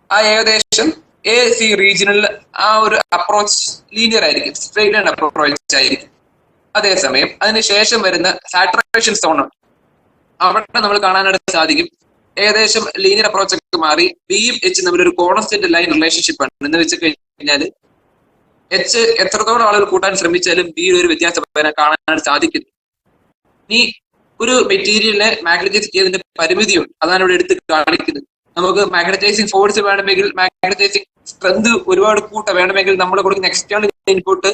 ആ ഏകദേശം AC റീജിയനിൽ ആ ഒരു അപ്രോച്ച് ലീനിയർ ആയിരിക്കും, സ്ട്രെയിറ്റ് ലൈൻ അപ്രോച്ച് ആയിരിക്കും. അതേസമയം അതിനുശേഷം വരുന്ന സാച്ചുറേഷൻ സോൺ ഉണ്ട്, അവിടെ നമ്മൾ കാണാനായിട്ട് സാധിക്കും ഏകദേശം ലീനിയർ അപ്രോച്ച് ഒക്കെ മാറി ബിയും H തമ്മിലൊരു കോൺസ്റ്റന്റ് ലൈൻ റിലേഷൻഷിപ്പ് ആണ്. എന്ന് വെച്ച് കഴിഞ്ഞാൽ H എത്രത്തോളം ആളുകൾ കൂട്ടാൻ ശ്രമിച്ചാലും ബിയുടെ ഒരു വ്യത്യാസം കാണാനായിട്ട് സാധിക്കുന്നു. ഇനി ഒരു മെറ്റീരിയലിനെ മാഗ്നറ്റൈസ് ചെയ്തതിന്റെ പരിമിതിയുണ്ട്, അതാണ് ഇവിടെ എടുത്ത് കാണിക്കുന്നത്. നമുക്ക് മാഗ്നറ്റൈസിങ് ഫോഴ്സ് വേണമെങ്കിൽ, മാഗ്നറ്റൈസിങ് സ്ട്രെങ്ത് ഒരുപാട് വേണമെങ്കിൽ നമ്മൾ കൊടുക്കുന്ന എക്സ്റ്റേണൽ ഇൻപുട്ട്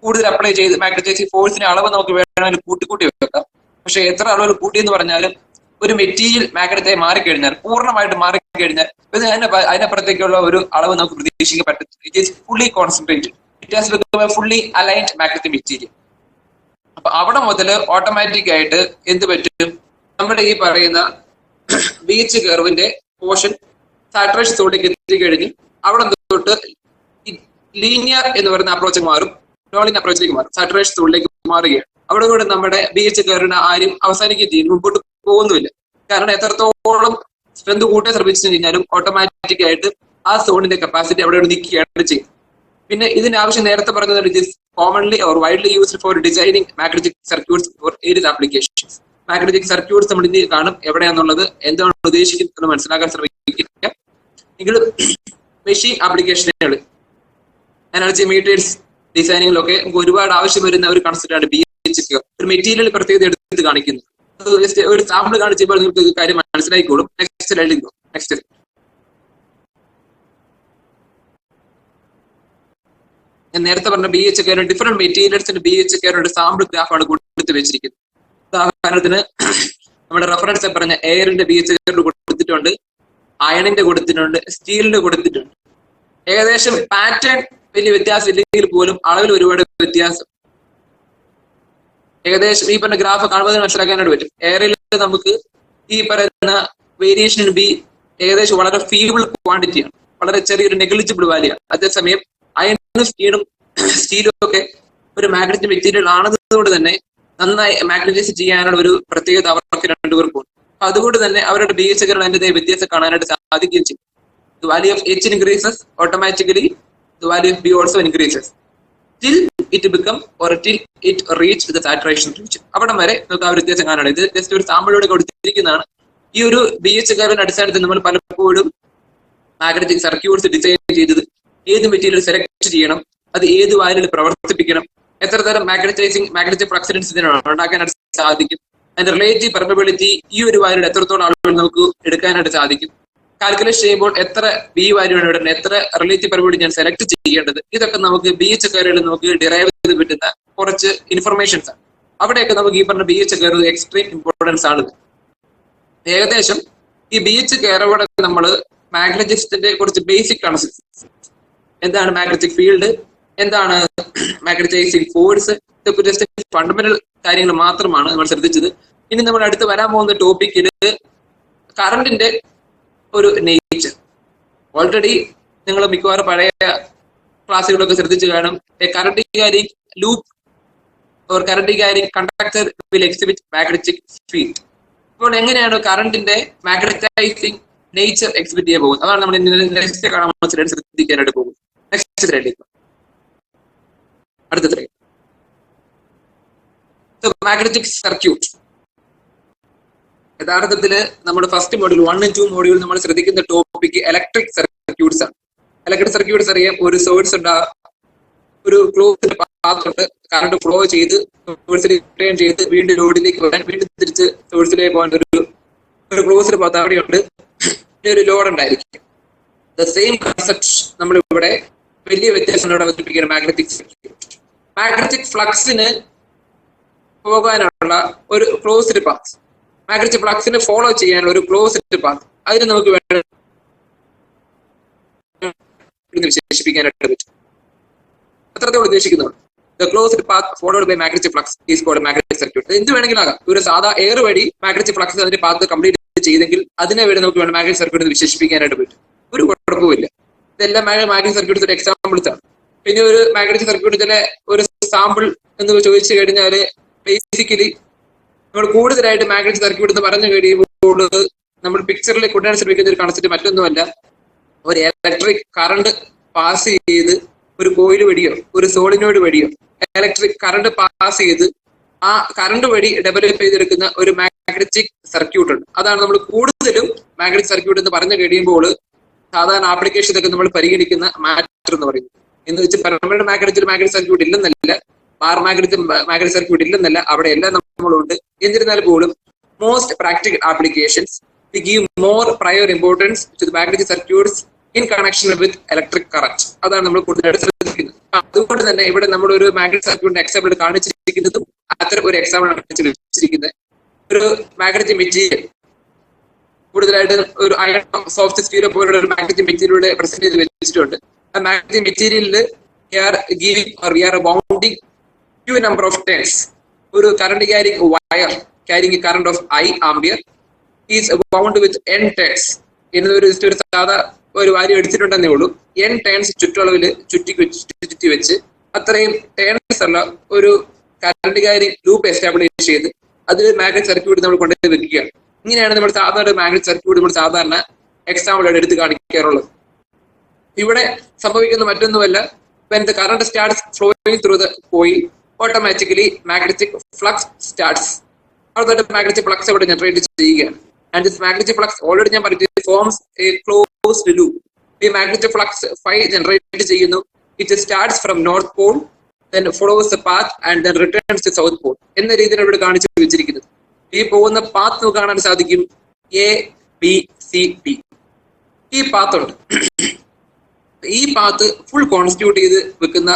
കൂടുതൽ അപ്ലൈ ചെയ്ത് മാഗ്നറ്റൈസിങ് ഫോഴ്സിന്റെ അളവ് നമുക്ക് വേണമെങ്കിൽ കൂട്ടി വെക്കാം. പക്ഷെ എത്ര അളവുകൾ കൂട്ടിയെന്ന് പറഞ്ഞാലും ഒരു മെറ്റീരിയൽ മാഗ്നറ്റായി മാറിക്കഴിഞ്ഞാൽ, പൂർണ്ണമായിട്ട് മാറിക്കഴിഞ്ഞാൽ അതിനപ്പുറത്തേക്കുള്ള ഒരു അളവ് നമുക്ക് പ്രതീക്ഷിക്കാൻ പറ്റത്തില്ല. It is fully concentrated, it has become A fully aligned magnetic material. അപ്പൊ അവിടെ മുതൽ ഓട്ടോമാറ്റിക് ആയിട്ട് എന്ത് പറ്റും, നമ്മുടെ ഈ പറയുന്ന BH കർവിന്റെ പോർഷൻ സാച്ചുറേഷൻ സോണിലേക്ക് എത്തിക്കഴിഞ്ഞു. അവിടെ തൊട്ട് ലീനിയർ എന്ന് പറയുന്ന അപ്രോച്ച് മാറും, നോൺ ലീനിയർ അപ്രോച്ചിലേക്ക് മാറും, സാച്ചുറേഷൻ സോണിലേക്ക് മാറുകയാണ്. അവിടെ കൂടെ നമ്മുടെ BH കർവിന് ആരും അവസാനിക്കുകയും ചെയ്യും, മുമ്പോട്ട് പോകുന്നില്ല. കാരണം എത്രത്തോളം സ്ട്രെങ്ത് കൂട്ടാൻ ശ്രമിച്ചു കഴിഞ്ഞാലും ഓട്ടോമാറ്റിക് ആയിട്ട് ആ സോണിന്റെ കപ്പാസിറ്റി അവിടെ നിൽക്കുകയാണ് ചെയ്യും. പിന്നെ ഇതിന്റെ ആവശ്യം നേരത്തെ പറഞ്ഞത് it is commonly or widely used for designing magnetic circuits for various applications. Magnetic circuits നമ്മൾ ഇനി കാണും എവിടെയാണെന്നുള്ളത്, എന്താണ് ഉദ്ദേശിക്കുന്നത് മനസ്സിലാക്കാൻ ശ്രമിക്കുക. എങ്കിലും മെഷീൻ ആപ്ലിക്കേഷനുകൾ, എനർജി മീറ്റേഴ്സ്, ഡിസൈനിങ്ങിലൊക്കെ നമുക്ക് ഒരുപാട് ആവശ്യം വരുന്ന ഒരു കൺസെപ്റ്റാണ് BHK. ഒരു മെറ്റീരിയൽ പ്രത്യേകത എടുത്ത് കാണിക്കുന്നു. ഒരു സാമ്പിൾ കാണിച്ചപ്പോൾ നിങ്ങൾക്ക് കാര്യം മനസ്സിലായിക്കോളും. നെക്സ്റ്റ് സ്ലൈഡിൽ നെക്സ്റ്റ്. ഞാൻ നേരത്തെ പറഞ്ഞ BHK ഡിഫറെന്റ് മെറ്റീരിയൽസിന്റെ BHK ഒരു സാമ്പിൾ ഗ്രാഫാണ് കൊടുത്ത് വെച്ചിരിക്കുന്നത്. ഉദാഹരണത്തിന് നമ്മുടെ റെഫറൻസ് പറഞ്ഞ എയറിന്റെ BHK കൊടുത്തിട്ടുണ്ട്, അയണിന്റെ കൊടുത്തിട്ടുണ്ട്, സ്റ്റീലിന്റെ കൊടുത്തിട്ടുണ്ട്. ഏകദേശം പാറ്റേൺ വലിയ വ്യത്യാസം ഇല്ലെങ്കിൽ പോലും അളവിൽ ഒരുപാട് വ്യത്യാസം. ഏകദേശം ഈ പറഞ്ഞ ഗ്രാഫ് കാണുമ്പോൾ മനസ്സിലാക്കാനായിട്ട് പറ്റും. എയറിൽ നമുക്ക് ഈ പറയുന്ന വേരിയേഷൻ ബി ഏകദേശം വളരെ ഫീബിൾ ക്വാണ്ടിറ്റിയാണ്, വളരെ ചെറിയൊരു നെഗ്ലിജിബിൾ വാല്യൂ ആണ്. അതേസമയം അയണും സ്റ്റീലും ഒക്കെ ഒരു മാഗ്നറ്റിക് മെറ്റീരിയൽ ആണെന്നതുകൊണ്ട് തന്നെ നന്നായി മാഗ്നറ്റൈസ് ചെയ്യാനുള്ള ഒരു പ്രത്യേകത അവർക്ക് രണ്ടുപേർക്കും. അതുകൊണ്ട് തന്നെ അവരുടെ BHK അതിന്റെ വ്യത്യാസം കാണാനായിട്ട് സാധിക്കുകയും ചെയ്യും. The value of H increases automatically, the value of B also increases till it become or till it reach the saturation region. അവിടെ വരെ നമുക്ക് ആ വ്യത്യാസം കാണാനാണ്. ഇത് ജസ്റ്റ് ഒരു സാമ്പിളിലൂടെ കൊടുത്തിരിക്കുന്നതാണ്. ഈ ഒരു BHK അടിസ്ഥാനത്തിൽ നമ്മൾ പലപ്പോഴും മാഗ്നറ്റിക് സർക്യൂട്ട്സ് ഡിസൈൻ ചെയ്തത് ഏത് മെറ്റീരിയൽ സെലക്ട് ചെയ്യണം, അത് ഏത് വാല്യൂവിൽ പ്രവർത്തിപ്പിക്കണം, എത്ര തരം മാഗ്നറ്റിക് ഫ്ലക്സ് ഉണ്ടാക്കാനായിട്ട് സാധിക്കും, അതിന്റെ റിലേറ്റീവ് പെർമബിലിറ്റി ഈ ഒരു വാല്യൂടെ എത്രത്തോളം ആളുകൾ നമുക്ക് എടുക്കാനായിട്ട് സാധിക്കും, കാൽക്കുലേറ്റ് ചെയ്യുമ്പോൾ എത്ര B വാല്യൂ ആണ് ഇടുന്നത്, എത്ര റിലേറ്റീവ് പെർമബിലിറ്റി ഞാൻ സെലക്ട് ചെയ്യേണ്ടത്, ഇതൊക്കെ നമുക്ക് BHK നമുക്ക് ഡിറൈവ് ചെയ്ത് കിട്ടുന്ന കുറച്ച് ഇൻഫർമേഷൻസ് ആണ്. അവിടെയൊക്കെ നമുക്ക് ഈ പറഞ്ഞ BHK എക്സ്ട്രീം ഇമ്പോർട്ടൻസ് ആണ്. ഏകദേശം ഈ BHK നമ്മൾ മാഗ്നറ്റിക്സിന്റെ കുറച്ച് ബേസിക് കൺസെപ്റ്റ്, എന്താണ് മാഗ്നറ്റിക് ഫീൽഡ്, എന്താണ് മാഗ്നറ്റൈസിങ് ഫോഴ്സ്, ഇതൊക്കെ ജസ്റ്റ് ഫണ്ടമെന്റൽ കാര്യങ്ങൾ മാത്രമാണ് നമ്മൾ ശ്രദ്ധിച്ചത്. ഇനി നമ്മൾ അടുത്ത് വരാൻ പോകുന്ന ടോപ്പിക്കില് കറണ്ടിന്റെ ഒരു നേച്ചർ. ഓൾറെഡി നിങ്ങൾ മിക്കവാറും പഴയ ക്ലാസ്സുകളൊക്കെ ശ്രദ്ധിച്ചു കാണും. Current carrying loop or current carrying conductor will exhibit magnetic field. അപ്പോൾ എങ്ങനെയാണ് കറണ്ടിന്റെ മാഗ്നറ്റൈസിങ് നേച്ചർ എക്സിബിറ്റ് ചെയ്യാൻ പോകുന്നത്, അതാണ് നമ്മൾ നെക്സ്റ്റ് കാണാൻ ശ്രദ്ധിക്കാനായിട്ട് പോകുന്നത്. നെക്സ്റ്റ് സ്ലൈഡിലേക്ക് അടുത്ത സ്ലൈഡ്. Magnetic circuit. യഥാർത്ഥത്തില് നമ്മുടെ ഫസ്റ്റ് മോഡ്യൂൾ 1 and 2 മോഡ്യൂൾ നമ്മൾ ശ്രദ്ധിക്കുന്ന ടോപ്പിക് ഇലക്ട്രിക് സർക്യൂട്ട്സ് ആണ്. ഇലക്ട്രിക് സർക്യൂട്ട്സ് അറിയാം, ഒരു സോഴ്സ് ഉണ്ട്, ഒരു ക്ലോസ്ഡ് പാത്ത് ഉണ്ട്, കറണ്ട് ഫ്ലോ ചെയ്ത് സോഴ്സിൽ റിട്ടേൺ ചെയ്ത് വീണ്ടും ലോഡിലേക്ക് വരാൻ, വീണ്ടും തിരിച്ച് സോഴ്സിലേക്ക് പോകാൻ ഒരു ക്ലോസ്ഡ് പാത്ത് അവിടെയുണ്ട്, ഒരു ലോഡ് ഉണ്ടായിരിക്കും. ദ സെയിം കൺസെപ്റ്റ് നമ്മൾ ഇവിടെ വലിയ വ്യത്യാസം അവതരിപ്പിക്കുകയാണ്. മാഗ്നറ്റിക് സർക്യൂട്ട്, മാഗ്നറ്റിക് ഫ്ലക്സിന് പോകാനുള്ള ഒരു ക്ലോസ്ഡ് പാത്ത്, മാഗ്നറ്റിക് ഫ്ലക്സിനെ ഫോളോ ചെയ്യാനുള്ള ഒരു ക്ലോസ്ഡ് പാത്ത്, അതിന് നമുക്ക് വിശേഷിപ്പിക്കാനായിട്ട് പറ്റും. അത്രത്തോളം ഉദ്ദേശിക്കുന്നുണ്ട്. The closed path followed by magnetic flux is called magnetic circuit. എന്ത് വേണമെങ്കിലും ആകാം. ഒരു സാധാ എയർ വഴി മാഗ്നറ്റിക് ഫ്ലക്സ് അതിന്റെ പാത്ത് കംപ്ലീറ്റ് ചെയ്തെങ്കിൽ അതിനെ വേണ്ടി നമുക്ക് വേണം മാഗ്നറ്റിക് സർക്യൂട്ട് എന്ന് വിശേഷിപ്പിക്കാനായിട്ട് പറ്റും. ഒരു കുഴപ്പമില്ല. ഇതെല്ലാം മാഗ്നറ്റിക് സർക്യൂട്ട്സിന്റെ എക്സാമ്പിൾസ് ആണ്. പിന്നെ ഒരു മാഗ്നറ്റിക് സർക്യൂട്ടിലെ ഒരു സാമ്പിൾ എന്ന് ചോദിച്ചു കഴിഞ്ഞാൽ ബേസിക്കലി നമ്മൾ കൂടുതലായിട്ട് മാഗ്നറ്റിക് സർക്യൂട്ട് എന്ന് പറഞ്ഞു കഴിയുമ്പോൾ നമ്മൾ പിക്ചറിലേക്ക് കൊണ്ടുവരാൻ ശ്രമിക്കുന്ന ഒരു കൺസെപ്റ്റ് മറ്റൊന്നുമല്ല, ഒരു ഇലക്ട്രിക് കറണ്ട് പാസ് ചെയ്ത് ഒരു കോയിൽ വഴിയോ ഒരു സോളിനോയിഡ് വഴിയോ ഇലക്ട്രിക് കറണ്ട് പാസ് ചെയ്ത് ആ കറണ്ട് വഴി ഡെവലപ്പ് ചെയ്തെടുക്കുന്ന ഒരു മാഗ്നറ്റിക് സർക്യൂട്ട് ഉണ്ട്. അതാണ് നമ്മൾ കൂടുതലും മാഗ്നറ്റിക് സർക്യൂട്ട് എന്ന് പറഞ്ഞു കഴിയുമ്പോൾ സാധാരണ ആപ്ലിക്കേഷൻ ഒക്കെ നമ്മൾ പരിഗണിക്കുന്ന മാറ്റർ എന്ന് പറയുന്നത്. എന്ന് വെച്ച് പെർമനന്റ് മാഗ്നറ്റിക് സർക്യൂട്ട് ഇല്ലെന്നല്ല, ബാർ മാഗ്നറ്റിക് സർക്യൂട്ട് ഇല്ലെന്നല്ല, അവിടെ എല്ലാം നമ്മളുണ്ട്. എന്നിരുന്നാൽ പോലും most practical applications we give more prior importance to the magnetic circuits in connection with electric current. അതാണ് നമ്മൾ കൂടുതലായിട്ട് ശ്രദ്ധിക്കുന്നത്. അതുകൊണ്ട് തന്നെ ഇവിടെ നമ്മൾ ഒരു മാഗ്നറ്റിക് സർക്യൂട്ടിന്റെ എക്സാമ്പിൾ കാണിച്ചിരിക്കുന്നതും അത്തരം ഒരു എക്സാമ്പിൾ കാണിച്ചിരിക്കുന്നത്. ഒരു മാഗ്നറ്റിക് മെറ്റീരിയൽ കൂടുതലായിട്ട് ഒരു അയൺ സോഫ്റ്റ് സ്റ്റീൽ പോലുള്ള ഒരു മാഗ്നറ്റിക് മെറ്റീരിയൽ പ്രസന്റ് ചെയ്ത് വെച്ചിട്ടുണ്ട്. ആ മാഗ്നറ്റിക് മെറ്റീരിയലിൽ we are bounding few number of turns. ഒരു current carrying wire carrying current of I ampere is bound with n turns. എന്നൊരു സാധാ ഒരു വാല്യൂ എടുത്തിട്ടുണ്ടെന്നേ ഉള്ളൂ. n ടേൺസ് ചുറ്റളവിൽ ചുറ്റി വെച്ച് അത്രയും ടേൺസ് ഉള്ള ഒരു കറണ്ട് ക്യാരിങ് ലൂപ്പ് എസ്റ്റാബ്ലിഷ് ചെയ്ത് അതിൽ മാഗ്നറ്റിക് സർക്യൂട്ട് നമ്മൾ കൊണ്ടുപോയി വെക്കുകയാണ്. ഇങ്ങനെയാണ് നമ്മൾ സാധാരണ മാഗ്നറ്റിക് സർക്യൂട്ട് നമ്മൾ സാധാരണ എക്സാമ്പിളായിട്ട് എടുത്ത് കാണിക്കാറുള്ളത്. ഇവിടെ സംഭവിക്കുന്ന മറ്റൊന്നുമല്ല, when the current starts flowing through the coil, automatically magnetic flux starts. അതുകൊണ്ട് മാഗ്നറ്റിക് ഫ്ലക്സ് ഇവിടെ ജനറേറ്റ് ചെയ്യുകയാണ്. And this magnetic flux already ഞാൻ പറഞ്ഞത് forms a closed loop. ഈ മാഗ്നറ്റിക് ഫ്ലക്സ് ഫൈ ജനറേറ്റ് ചെയ്യുന്നു. It starts from north pole then follows the path and then returns to south pole എന്ന രീതിയിലാണ് ഇവിടെ കാണിച്ചു വെച്ചിരിക്കുന്നത്. ഈ പോകുന്ന പാത്ത് നമുക്ക് കാണാൻ സാധിക്കും. ABCD ഈ പാത്ത് ഉണ്ട്. ഈ പാത്ത് ഫുൾ കോൺസ്റ്റിറ്റ്യൂട്ട് ചെയ്ത് വെക്കുന്ന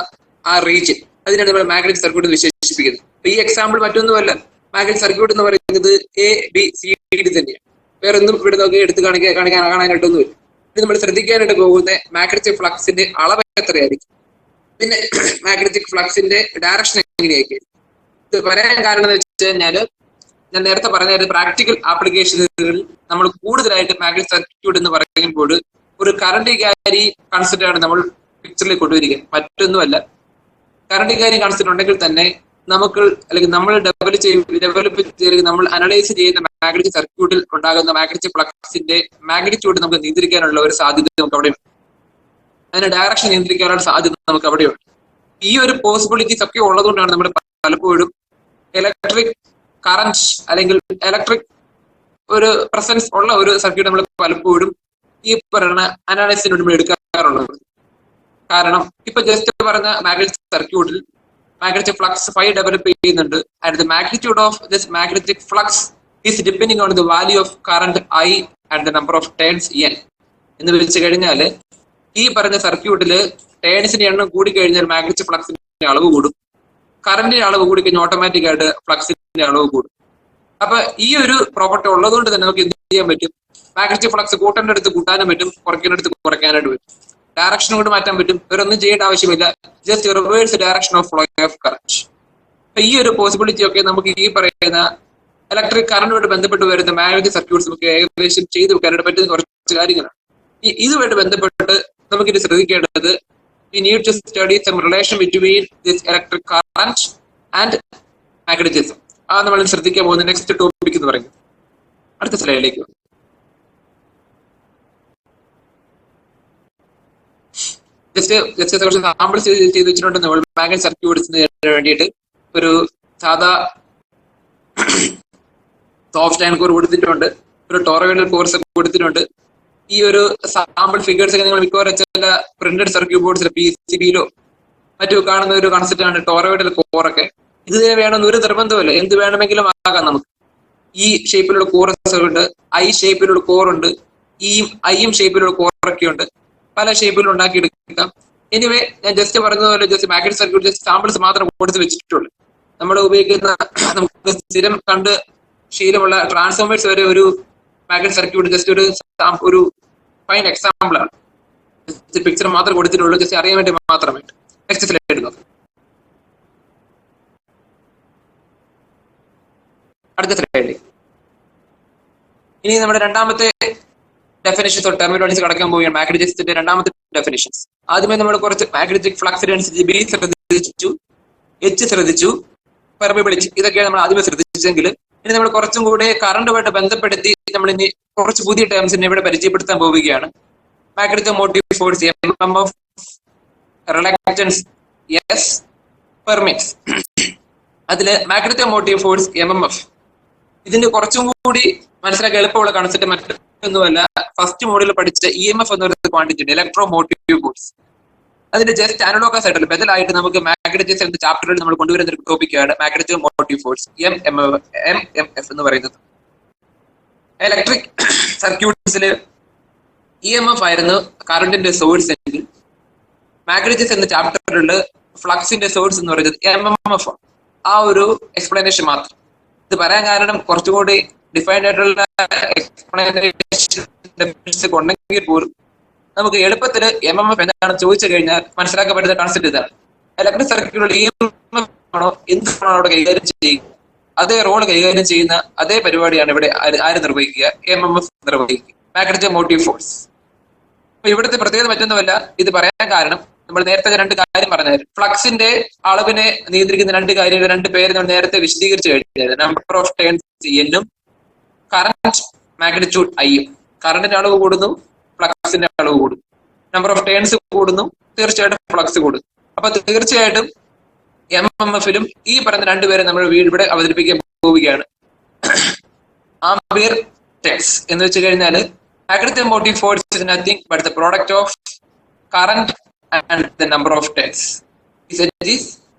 ആ റീജിയൻ അതിനാണ് നമ്മൾ മാഗ്നറ്റിക് സർക്യൂട്ട് എന്ന് വിശേഷിപ്പിക്കുന്നത്. ഈ എക്സാമ്പിൾ മറ്റൊന്നുമല്ല, മാഗ്നറ്റിക് സർക്യൂട്ട് എന്ന് പറയുന്നത് ABCD തന്നെയാണ്. വേറെ ഒന്നും ഇവിടെ നമുക്ക് എടുത്ത് കാണാനായിട്ടൊന്നുമില്ല. ഇത് നമ്മൾ ശ്രദ്ധിക്കാനായിട്ട് പോകുന്ന മാഗ്നറ്റിക് ഫ്ലക്സിന്റെ അളവ് എത്രയായിരിക്കും, പിന്നെ മാഗ്നറ്റിക് ഫ്ലക്സിന്റെ ഡയറക്ഷൻ എങ്ങനെയായിരിക്കും. ഇത് പറയാൻ കാരണം എന്ന് വെച്ച് കഴിഞ്ഞാൽ ഞാൻ നേരത്തെ പറഞ്ഞ പ്രാക്ടിക്കൽ ആപ്ലിക്കേഷനുകളിൽ നമ്മൾ കൂടുതലായിട്ട് മാഗ്നറ്റിക് സർക്യൂട്ട് എന്ന് പറയുമ്പോൾ ഒരു കറണ്ട് ക്യാരി കൺസെപ്റ്റ് ആണ് നമ്മൾ പിക്ചറിൽ കൊണ്ടുവരിക. മറ്റൊന്നുമല്ല, കറണ്ട് ക്യാരി കൺസെപ്റ്റ് ഉണ്ടെങ്കിൽ തന്നെ നമുക്ക് അല്ലെങ്കിൽ നമ്മൾ ഡെവലപ്പ് ചെയ്ത് നമ്മൾ അനലൈസ് ചെയ്യുന്ന മാഗ്നറ്റിക് സർക്യൂട്ടിൽ ഉണ്ടാകുന്ന മാഗ്നറ്റിക് ഫ്ലക്സിന്റെ മാഗ്നിറ്റ്യൂഡ് നമുക്ക് നിയന്ത്രിക്കാനുള്ള ഒരു സാധ്യത നമുക്ക് അവിടെ ഉണ്ട്. അതിന്റെ ഡയറക്ഷൻ നിയന്ത്രിക്കാനുള്ള സാധ്യത നമുക്ക് അവിടെയുണ്ട്. ഈ ഒരു പോസിബിലിറ്റീസ് ഒക്കെ ഉള്ളതുകൊണ്ടാണ് നമ്മൾ പലപ്പോഴും ഇലക്ട്രിക് കറന്റ് അല്ലെങ്കിൽ ഇലക്ട്രിക് ഒരു പ്രസൻസ് ഉള്ള ഒരു സർക്യൂട്ട് നമ്മൾ പലപ്പോഴും ഈ പറയുന്ന അനാലിസിന് നമ്മൾ എടുക്കാറുള്ളത്. കാരണം ഇപ്പൊ ജസ്റ്റ് പറഞ്ഞ മാഗ്നറ്റിക് സർക്യൂട്ടിൽ magnetic flux phi develop ചെയ്യുന്നുണ്ട്. And the magnitude of this magnetic flux is depending on the value of current I and the number of turns N എന്ന് വെച്ച് കഴിഞ്ഞാൽ ഈ പറഞ്ഞ സർക്യൂട്ടിൽ ടേൺസിന്റെ എണ്ണം കൂടി കഴിഞ്ഞാൽ മാഗ്നറ്റിക് ഫ്ലക്സിന്റെ അളവ് കൂടും, കറന്റിന്റെ അളവ് കൂടി കഴിഞ്ഞാൽ ഓട്ടോമാറ്റിക് ആയിട്ട് ഫ്ലക്സിന്റെ അളവ് കൂടും. അപ്പൊ ഈ ഒരു പ്രോപ്പർട്ടി ഉള്ളതുകൊണ്ട് തന്നെ നമുക്ക് എന്ത് ചെയ്യാൻ പറ്റും, മാഗ്നറ്റിക് ഫ്ലക്സ് കൂട്ടേണ്ട അടുത്ത് കൂട്ടാനും പറ്റും, കുറയ്ക്കേണ്ട അടുത്ത് കുറയ്ക്കാനായിട്ട് പറ്റും. ഡയറക്ഷൻ കൊണ്ട് മാറ്റാൻ പറ്റും, വേറെ ഒന്നും ചെയ്യേണ്ട ആവശ്യമില്ല, just reverse direction of flow of current. അപ്പൊ ഈ ഒരു പോസിബിലിറ്റി ഒക്കെ നമുക്ക് ഈ പറയുന്ന ഇലക്ട്രിക് കറന്റുമായിട്ട് ബന്ധപ്പെട്ട് വരുന്ന മാഗ്നറ്റിക് സർക്യൂട്ട്സ് നമുക്ക് ഏകദേശം ചെയ്തു വെക്കാനായിട്ട് പറ്റുന്ന കുറച്ച് കാര്യങ്ങളാണ്. ഇതുമായിട്ട് ബന്ധപ്പെട്ട് നമുക്കിത് ശ്രദ്ധിക്കേണ്ടത് we need to study some relation between this electric current and magnetism. നമ്മൾ ശ്രദ്ധിക്കാൻ പോകുന്ന നെക്സ്റ്റ് ടോപ്പിക് എന്ന് പറയുന്നത്. അടുത്ത സ്ലൈഡിലേക്ക് ജസ്റ്റ് കുറച്ച് സാമ്പിൾസ് ചെയ്ത് വെച്ചിട്ടുണ്ട്. നമ്മൾ മാഗ്നറ്റിക് സർക്യൂട്ട്സിന് വേണ്ടിയിട്ട് ഒരു സാധാ സോഫ്റ്റ് ലൈൻ കോർ കൊടുത്തിട്ടുണ്ട്, ഒരു ടോറോയിഡൽ കോഴ്സ് കൊടുത്തിട്ടുണ്ട്. ഈ ഒരു സാമ്പിൾ ഫിഗേഴ്സ് ഒക്കെ നിങ്ങൾ മിക്കവാറും ചില പ്രിന്റഡ് സർക്യൂട്ട് ബോർഡ്സിൽ PCBയിലോ മറ്റു കാണുന്ന ഒരു കൺസെപ്റ്റ് ആണ് ടോറോയിഡൽ കോറൊക്കെ. ഇത് വേണമെന്ന് ഒരു നിർബന്ധമല്ല, എന്ത് വേണമെങ്കിലും ആകാം. നമുക്ക് ഈ ഷേപ്പിലുള്ള കോറസ് ഉണ്ട്, ഐ ഷേപ്പിലുള്ള കോറുണ്ട്, ഐയും ഷേപ്പിലുള്ള കോറൊക്കെ ഉണ്ട്, പല ഷേപ്പിൽ ഉണ്ടാക്കി എടുക്കാം. എനിവേ ഞാൻ ജസ്റ്റ് പറഞ്ഞതുപോലെ just magnetic circuit just samples മാത്രം കൊടുത്ത് വെച്ചിട്ടുള്ളൂ. നമ്മൾ ഉപയോഗിക്കുന്ന നമുക്ക് സ്ഥിരം കണ്ട് ശീലമുള്ള ട്രാൻസ്ഫോമേഴ്സ് വരെ ഒരു മാഗ്നറ്റിക് സർക്യൂട്ട് ജസ്റ്റ് ഒരു ഫൈൻ എക്സാമ്പിൾ ആണ്. പിക്ചർ മാത്രം കൊടുത്തിട്ടുള്ളൂ, ജസ്റ്റ് അറിയാൻ വേണ്ടി മാത്രമായിട്ട്. നെക്സ്റ്റ് സ്ലൈഡ് നോക്കാം. അടുത്ത സ്ലൈഡിൽ ഇനി നമ്മുടെ രണ്ടാമത്തെ ഡെഫിനിഷൻസ് ടെർമിനോളജീസ് കടക്കാൻ പോവുകയാണ്. മാഗ്നറ്റിക്സിന്റെ രണ്ടാമത്തെ ഡെഫിനിഷൻസ്. ആദ്യമേ നമ്മൾ കുറച്ച് മാഗ്നറ്റിക് ഫ്ലക്സ് ഡെൻസിറ്റി B ശ്രദ്ധിച്ചു, H ശ്രദ്ധിച്ചു, പെർമിബിലിറ്റി, ഇതൊക്കെയാണ് നമ്മൾ ആദ്യമേ ശ്രദ്ധിച്ചെങ്കിൽ ഇനി നമ്മൾ കുറച്ചും കൂടെ കറണ്ടുമായിട്ട് ബന്ധപ്പെടുത്തി നമ്മൾ ഇനി കുറച്ച് പുതിയ ടേംസിനെ ഇവിടെ പരിചയപ്പെടുത്താൻ പോവുകയാണ്. Magnetic motive force MMF, reluctance S, permits. അതില് മാഗ്നറ്റിക് മോട്ടീവ് ഫോഴ്സ് MMF ഇതിന്റെ കുറച്ചും കൂടി മനസ്സിലാക്കാൻ എളുപ്പമുള്ള കൺസെപ്റ്റ് മറ്റൊന്നുമല്ല, ഫസ്റ്റ് മോഡിൽ പഠിച്ച EMF എന്ന് പറയുന്ന ക്വാണ്ടിറ്റി ഉണ്ട്, ഇലക്ട്രോ മോട്ടീവ് ഫോഴ്സ്. അതിന്റെ ജസ്റ്റ് അനലോഗസ് ആയിട്ടുള്ള ബദലായിട്ട് നമുക്ക് മാഗ്നറ്റിക്സ് എന്ന ചാപ്റ്ററിൽ നമ്മൾ കൊണ്ടുവരുന്ന ഒരു ടോപ്പിക്കാണ് മാഗ്നറ്റിക് മോട്ടീവ് ഫോഴ്സ് MMF എന്ന് പറയുന്നത്. ഇലക്ട്രിക് സർക്യൂട്ട്സിൽ EMF ആയിരുന്നു കറണ്ടിന്റെ സോഴ്സ് എങ്കിൽ മാഗ്നറ്റിക്സ് എന്ന ചാപ്റ്ററിൽ ഫ്ലക്സിന്റെ സോഴ്സ് എന്ന് പറയുന്നത് MMF. ആ ഒരു എക്സ്പ്ലനേഷൻ മാത്രം. ഇത് പറയാൻ കാരണം കുറച്ചുകൂടി ഡിഫൈൻഡ് ആയിട്ടുള്ള എക്സ്പ്ലനേഷൻ ഉണ്ടെങ്കിൽ പോലും നമുക്ക് എളുപ്പത്തിൽ MMF എന്താണ് ചോദിച്ചു കഴിഞ്ഞാൽ മനസ്സിലാക്കാൻ പറ്റുന്ന കൺസെപ്റ്റ് ഇതാണ്. ഇലക്ട്രിക് സർക്യൂട്ടിൽ EMF ആണോ എന്താണോ അവിടെ കൈകാര്യം ചെയ്യുക, അതേ റോൾ കൈകാര്യം ചെയ്യുന്ന അതേ പരിപാടിയാണ് ഇവിടെ ആര് നിർവഹിക്കുക, MMF നിർവഹിക്കുക, മാഗ്നറ്റിക് മോട്ടീവ് ഫോഴ്സ്. അപ്പൊ ഇവിടുത്തെ പ്രത്യേകത മറ്റൊന്നുമല്ല. ഇത് പറയാൻ കാരണം നമ്മൾ നേരത്തെ രണ്ട് കാര്യം പറഞ്ഞായിരുന്നു. ഫ്ലക്സിന്റെ അളവിനെ നിയന്ത്രിക്കുന്ന രണ്ട് പേര് നമ്മൾ നേരത്തെ വിശദീകരിച്ചു കഴിഞ്ഞായിരുന്നു. നമ്പർ ഓഫ് ടേൺസ് N-ഉം കറന്റ് മാഗ്നിറ്റ്യൂഡ് I-യും. കറണ്ടിന്റെ അളവ് കൂടുന്നു, ഫ്ലക്സിന്റെ അളവ് കൂടുന്നു. നമ്പർ ഓഫ് ടേൺസ് കൂടുന്നു, തീർച്ചയായിട്ടും ഫ്ലക്സ് കൂടുന്നു. അപ്പൊ തീർച്ചയായിട്ടും MMF-ലും ഈ പറഞ്ഞ രണ്ടുപേരെ നമ്മൾ ഇവിടെ അവതരിപ്പിക്കാൻ പോവുകയാണ്. ആംപിയർ ടേൺസ് എന്ന് വെച്ച് കഴിഞ്ഞാൽ magnetic motive force is nothing but the product of current and the number of turns. Is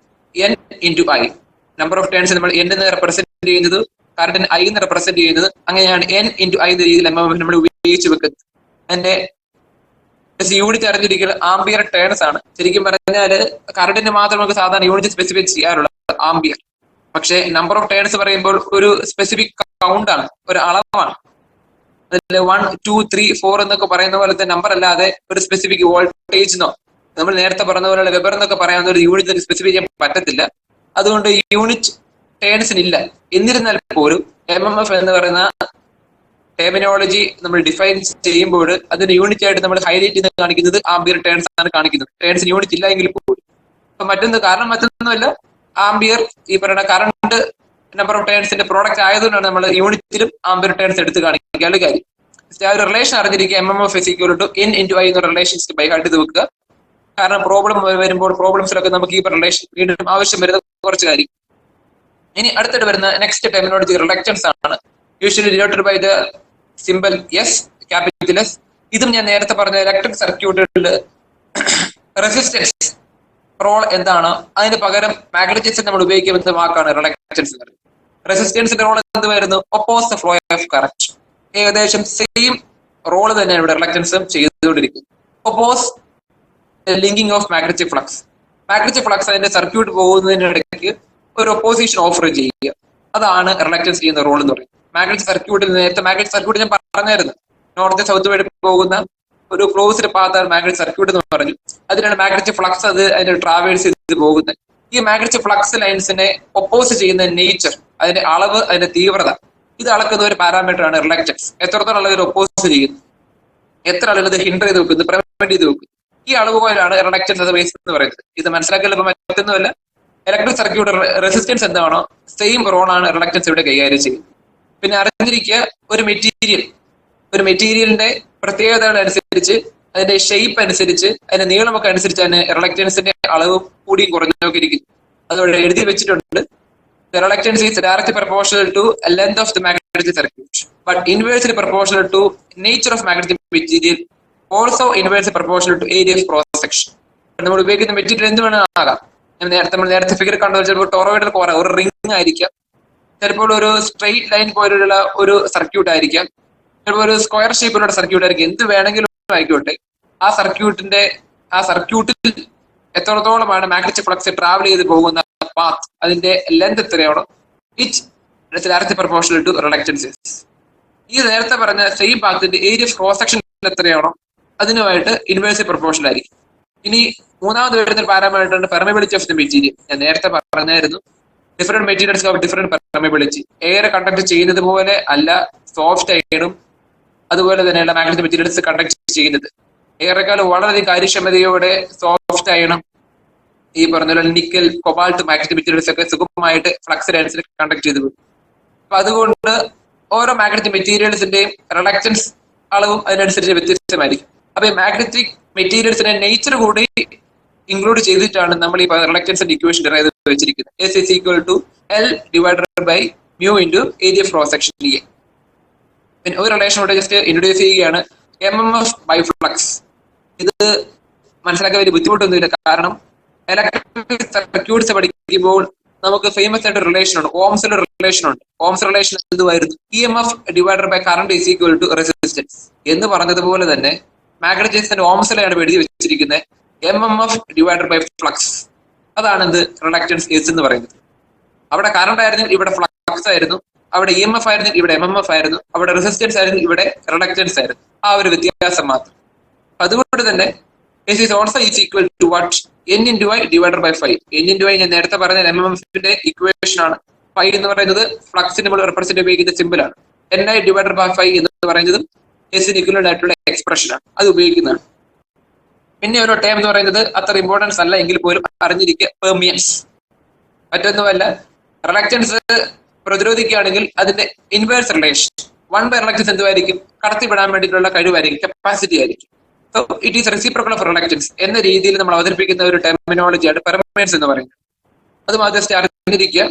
N into I. Number of turns നമ്മൾ എൻ എന്ന് റെപ്രസെന്റ് ചെയ്യുന്നത്, കറണ്ടിന് ഐ എന്ന് റെപ്രസെന്റ് ചെയ്യുന്നത്. അങ്ങനെയാണ് എൻ ഇൻറ്റു ഐ എന്ന രീതിയിൽ MMF നമ്മൾ ഉപയോഗിച്ച് വെക്കുന്നത്. അതിന്റെ യൂണിറ്റ് അറിഞ്ഞിരിക്കുക ആംബിയർ ടേൺസ് ആണ്. ശരിക്കും പറഞ്ഞാൽ കറണ്ടിന് മാത്രം നമുക്ക് സാധാരണ യൂണിറ്റ് സ്പെസിഫൈ ചെയ്യാറുള്ളത് ആംബിയർ. പക്ഷേ നമ്പർ ഓഫ് ടേൺസ് പറയുമ്പോൾ ഒരു സ്പെസിഫിക് കൗണ്ട് ആണ്, ഒരു അളവാണ്. അതിൽ 1, 2, 3, 4 എന്നൊക്കെ പറയുന്ന പോലത്തെ നമ്പർ അല്ലാതെ ഒരു സ്പെസിഫിക് വോൾട്ടേജിനോ നമ്മൾ നേരത്തെ പറഞ്ഞ പോലെ വെബർ എന്നൊക്കെ പറയാവുന്ന ഒരു യൂണിറ്റ് സ്പെസിഫൈ ചെയ്യാൻ പറ്റത്തില്ല. അതുകൊണ്ട് യൂണിറ്റ് ടേൺസിനില്ല. എന്നിരുന്നാൽ പോലും MMF എന്ന് പറയുന്ന ടെർമിനോളജി നമ്മൾ ഡിഫൈൻ ചെയ്യുമ്പോൾ അതിന്റെ യൂണിറ്റ് ആയിട്ട് നമ്മൾ ഹൈലൈറ്റ് ചെയ്ത് കാണിക്കുന്നത് ആംബിയർ ടേൺസ് ആണ് കാണിക്കുന്നത്. ടേൺസിന് യൂണിറ്റ് ഇല്ല എങ്കിൽ പോലും. അപ്പൊ മറ്റൊന്നുമല്ല, ആംബിയർ ഈ പറയുന്ന കറണ്ട് നമ്പർ ഓഫ് ടേൺസിന്റെ പ്രോഡക്റ്റ് ആയതുകൊണ്ടാണ് നമ്മൾ യൂണിറ്റിലും ആംബിയർ ടേൺസ് എടുത്ത് കാണിക്കാനുള്ള കാര്യം. ആ ഒരു റിലേഷൻ അറിഞ്ഞിരിക്കുക. MMF N ഇൻറ്റു ഐ എന്ന റിലേഷൻസ് ബൈ ഹാർട്ട് ചെയ്ത് വെക്കുക. കാരണം പ്രോബ്ലം വരുമ്പോൾ പ്രോബ്ലംസിലൊക്കെ നമുക്ക് ഈ റിലേഷൻ വീണ്ടും ആവശ്യം വരുന്ന കുറച്ച് കാര്യം. ഇനി അടുത്തിട്ട് വരുന്ന നെക്സ്റ്റ് ടെർമിനോളജി റിലക്റ്റൻസ് ആണ്. Usually denoted by the symbol S, capital S. ഇതും ഞാൻ നേരത്തെ പറഞ്ഞ ഇലക്ട്രിക് സർക്യൂട്ടുകളിൽ റെസിസ്റ്റൻസ് റോൾ എന്താണ്, അതിന് പകരം മാഗ്നറ്റിസം നമ്മൾ ഉപയോഗിക്കുന്ന വാക്കാണ് റിലക്റ്റൻസ്. റെസിസ്റ്റൻസിന്റെ റോൾ എന്ത് വരുന്നു? Oppose the flow of current. ഏകദേശം സെയിം റോൾ തന്നെയാണ് ഇവിടെ റിലക്റ്റൻസും ചെയ്തുകൊണ്ടിരിക്കുന്നത്. Oppose linking of magnetic flux. Magnetic flux അതിന്റെ സർക്യൂട്ട് പോകുന്നതിനിടയ്ക്ക് ഒരു ഒപ്പോസിഷൻ ഓഫർ ചെയ്യുക. അതാണ് റിലക്റ്റൻസ് ചെയ്യുന്ന റോൾ എന്ന് പറയുന്നത്. മാഗ്നറ്റിക് സർക്യൂട്ടിൽ നേരത്തെ മാഗ്നറ്റിക് സർക്യൂട്ട് ഞാൻ പറഞ്ഞായിരുന്നു, നോർത്ത് സൗത്ത് വഴി പോകുന്ന ഒരു ക്ലോസ്ഡ് പാത്താണ് മാഗ്നറ്റിക് സർക്യൂട്ട് എന്ന് പറഞ്ഞു. അതിനാണ് മാഗ്നറ്റിക് ഫ്ലക്സ് അത് അതിന്റെ ട്രാവേഴ്സ് ചെയ്ത് പോകുന്നത്. ഈ മാഗ്നറ്റിക് ഫ്ലക്സ് ലൈൻസിനെ ഒപ്പോസ് ചെയ്യുന്ന നേച്ചർ, അതിന്റെ അളവ്, അതിന്റെ തീവ്രത, ഇത് അളക്കുന്ന ഒരു പാരാമീറ്റർ ആണ് റിലക്റ്റൻസ്. എത്രത്തോളം ആളുകൾ ഒപ്പോസ് ചെയ്യുന്നു, എത്ര ആളുകൾ ഇത് ഹിൻഡർ ചെയ്ത് വെക്കുന്നു, പ്രിവെന്റ് ചെയ്ത് വെക്കുന്നു, ഈ അളവ് പോലെയാണ് റിലക്റ്റൻസ് അത് ബേസ് എന്ന് പറയുന്നത്. ഇത് മനസ്സിലാക്കിയാൽ മറ്റൊന്നുമല്ല, ഇലക്ട്രിക് സർക്യൂട്ട് റെസിസ്റ്റൻസ് എന്താണോ സെയിം റോളാണ് റിലക്റ്റൻസ് ഇവിടെ കൈകാര്യം ചെയ്യുന്നത്. പിന്നെ അറിഞ്ഞിരിക്കുക, ഒരു മെറ്റീരിയലിന്റെ പ്രത്യേകതകൾ അനുസരിച്ച്, അതിന്റെ ഷേപ്പ് അനുസരിച്ച്, അതിന്റെ നീളമൊക്കെ അനുസരിച്ചാണ് റിലക്റ്റൻസിന്റെ അളവ് കൂടിയും കുറഞ്ഞൊക്കെ ഇരിക്കുന്നത്. അതോടെ എഴുതി വെച്ചിട്ടുണ്ട്. The reluctance is directly proportional to length of the magnetic circuit, but inversely proportional to nature of magnetic material, also inversely proportional to area of cross section. നമ്മൾ ഉപയോഗിക്കുന്ന മെറ്റീരിയൽ എന്ത് വേണം ആകാം. നമ്മൾ നേരത്തെ ഫിഗർ കണ്ടു, ചിലപ്പോൾ ടോറോയിഡർ ഒരു റിംഗ് ആയിരിക്കാം, ചിലപ്പോൾ ഒരു സ്ട്രെയിറ്റ് ലൈൻ പോലുള്ള ഒരു സർക്യൂട്ട് ആയിരിക്കാം, ചിലപ്പോൾ ഒരു സ്ക്വയർ ഷേപ്പിലുള്ള സർക്യൂട്ട് ആയിരിക്കും. എന്ത് വേണമെങ്കിലും ആയിക്കോട്ടെ, ആ സർക്യൂട്ടിൽ എത്രത്തോളമാണ് മാഗ്നറ്റിക് ഫ്ലക്സ് ട്രാവൽ ചെയ്ത് പോകുന്ന പാത്ത്, അതിന്റെ ലെങ്ത് എത്രയാണോ, it directly proportional to reluctances. ഈ നേരത്തെ പറഞ്ഞ സെയിം പാത്തിന്റെ ഏരിയ ഓഫ് ക്രോസ് സെക്ഷൻ എത്രയാണോ അതിനുമായിട്ട് ഇൻവേഴ്സ്ലി പ്രൊപ്പോർഷണൽ ആയിരിക്കും. ഇനി മൂന്നാമത് വരുന്ന parameter permeability of the material. ഞാൻ നേരത്തെ പറഞ്ഞായിരുന്നു, different materials have different permeability. Air conduct ചെയ്യുന്നത് പോലെ അല്ല സോഫ്റ്റ് അയണും അതുപോലെ തന്നെയുള്ള മാഗ്നറ്റിക് മെറ്റീരിയൽസ് കണ്ടക്ട് ചെയ്യുന്നത്. എയറേക്കാൾ വളരെയധികം കാര്യക്ഷമതയോടെ സോഫ്റ്റ് അയണും ഈ പറഞ്ഞ പോലെ നിക്കൽ, കൊബാൾട്ട് മാഗ്നറ്റിക് മെറ്റീരിയൽസ് ഒക്കെ സുഗമമായിട്ട് ഫ്ലക്സ് ലൈൻസിൽ കണ്ടക്ട് ചെയ്തു പോകും. അപ്പൊ അതുകൊണ്ട് ഓരോ മാഗ്നറ്റിക് മെറ്റീരിയൽസിന്റെയും റിലക്റ്റൻസ് അളവും അതിനനുസരിച്ച് വ്യത്യസ്തമായിരിക്കും. അപ്പൊ ഈ മാഗ്നറ്റിക് മെറ്റീരിയൽസിന്റെ നേച്ചർ കൂടി ഇൻക്ലൂഡ് ചെയ്തിട്ടാണ് നമ്മൾ ഈ റിലക്റ്റൻസിന്റെ ഇക്വേഷൻ ഡിറൈവ് ചെയ്ത് വെച്ചിരിക്കുന്നത്. S is equal to L divided by mu into area of cross section A. പിന്നെ ഒരു റിലേഷനോട് ജസ്റ്റ് ഇൻട്രൊഡ്യൂസ് ചെയ്യുകയാണ്, MMF by flux. ഇത് മനസ്സിലാക്കാൻ വലിയ ബുദ്ധിമുട്ടൊന്നുമില്ല, കാരണം ഇലക്ട്രിക് സർക്യൂട്ട്സ് പഠിക്കുമ്പോൾ നമുക്ക് ഫേമസ് ആയിട്ട് റിലേഷൻ ഉണ്ട്, ഓംസിന്റെ റിലേഷൻ ഉണ്ട്. ഓംസ് റിലേഷൻ എന്തുവായിരുന്നു? EMF divided by current is equal to resistance എന്ന് പറഞ്ഞതുപോലെ തന്നെ മാഗ്നറ്റിക്സിന്റെ ഓംസിലാണ് എഴുതി വെച്ചിരിക്കുന്നത് MMF ഡിവൈഡഡ് ബൈ ഫ്ലക്സ്. അതാണ് എന്ത് റിലക്റ്റൻസ് എസ് എന്ന് പറയുന്നത്. അവിടെ കറണ്ട് ആയിരുന്നു, ഇവിടെ ഫ്ലക്സ് ആയിരുന്നു. അവിടെ EMF ആയിരുന്നു, ഇവിടെ MMF ആയിരുന്നു. അവിടെ റെസിസ്റ്റൻസ് ആയിരുന്നു, ഇവിടെ റിലക്റ്റൻസ് ആയിരുന്നു. ആ ഒരു വ്യത്യാസം മാത്രം. അതുകൊണ്ട് തന്നെ S is also is equal to what? N into I divided by 5. N into I ഞാൻ നേരത്തെ പറഞ്ഞ MMFന്റെ ഇക്വേഷൻ ആണ്. 5 എന്ന് പറയുന്നത് ഫ്ലക്സിന് നമ്മൾ റെപ്രസെന്റ് ഉപയോഗിക്കുന്ന സിമ്പിൾ ആണ്. Ni divided by 5 എന്ന് പറയുന്നത് എസിന് ഇക്വലന്റ് ആയിട്ടുള്ള എക്സ്പ്രഷൻ ആണ്, അത് ഉപയോഗിക്കുന്നതാണ്. പിന്നെ ഒരു ടേം എന്ന് പറയുന്നത് അത്ര ഇമ്പോർട്ടൻസ് അല്ല എങ്കിൽ പോലും അറിഞ്ഞിരിക്കുക, പെർമിയൻസ്. മറ്റൊന്നുമല്ല, റിലക്റ്റൻസ് പ്രതിരോധിക്കുകയാണെങ്കിൽ അതിന്റെ ഇൻവേഴ്സ് റിലേഷൻ 1 by റിലക്റ്റൻസ് എന്തുമായിരിക്കും? കടത്തിവിടാൻ വേണ്ടിയിട്ടുള്ള കഴിവായിരിക്കും, കപ്പാസിറ്റി ആയിരിക്കും. So it is reciprocal of reluctance എന്ന രീതിയിൽ നമ്മൾ അവതരിപ്പിക്കുന്ന ഒരു ടെർമിനോളജിയാണ് പെർമിയൻസ് എന്ന് പറയുന്നത്. അത് മാത്രം അറിഞ്ഞിരിക്കുക.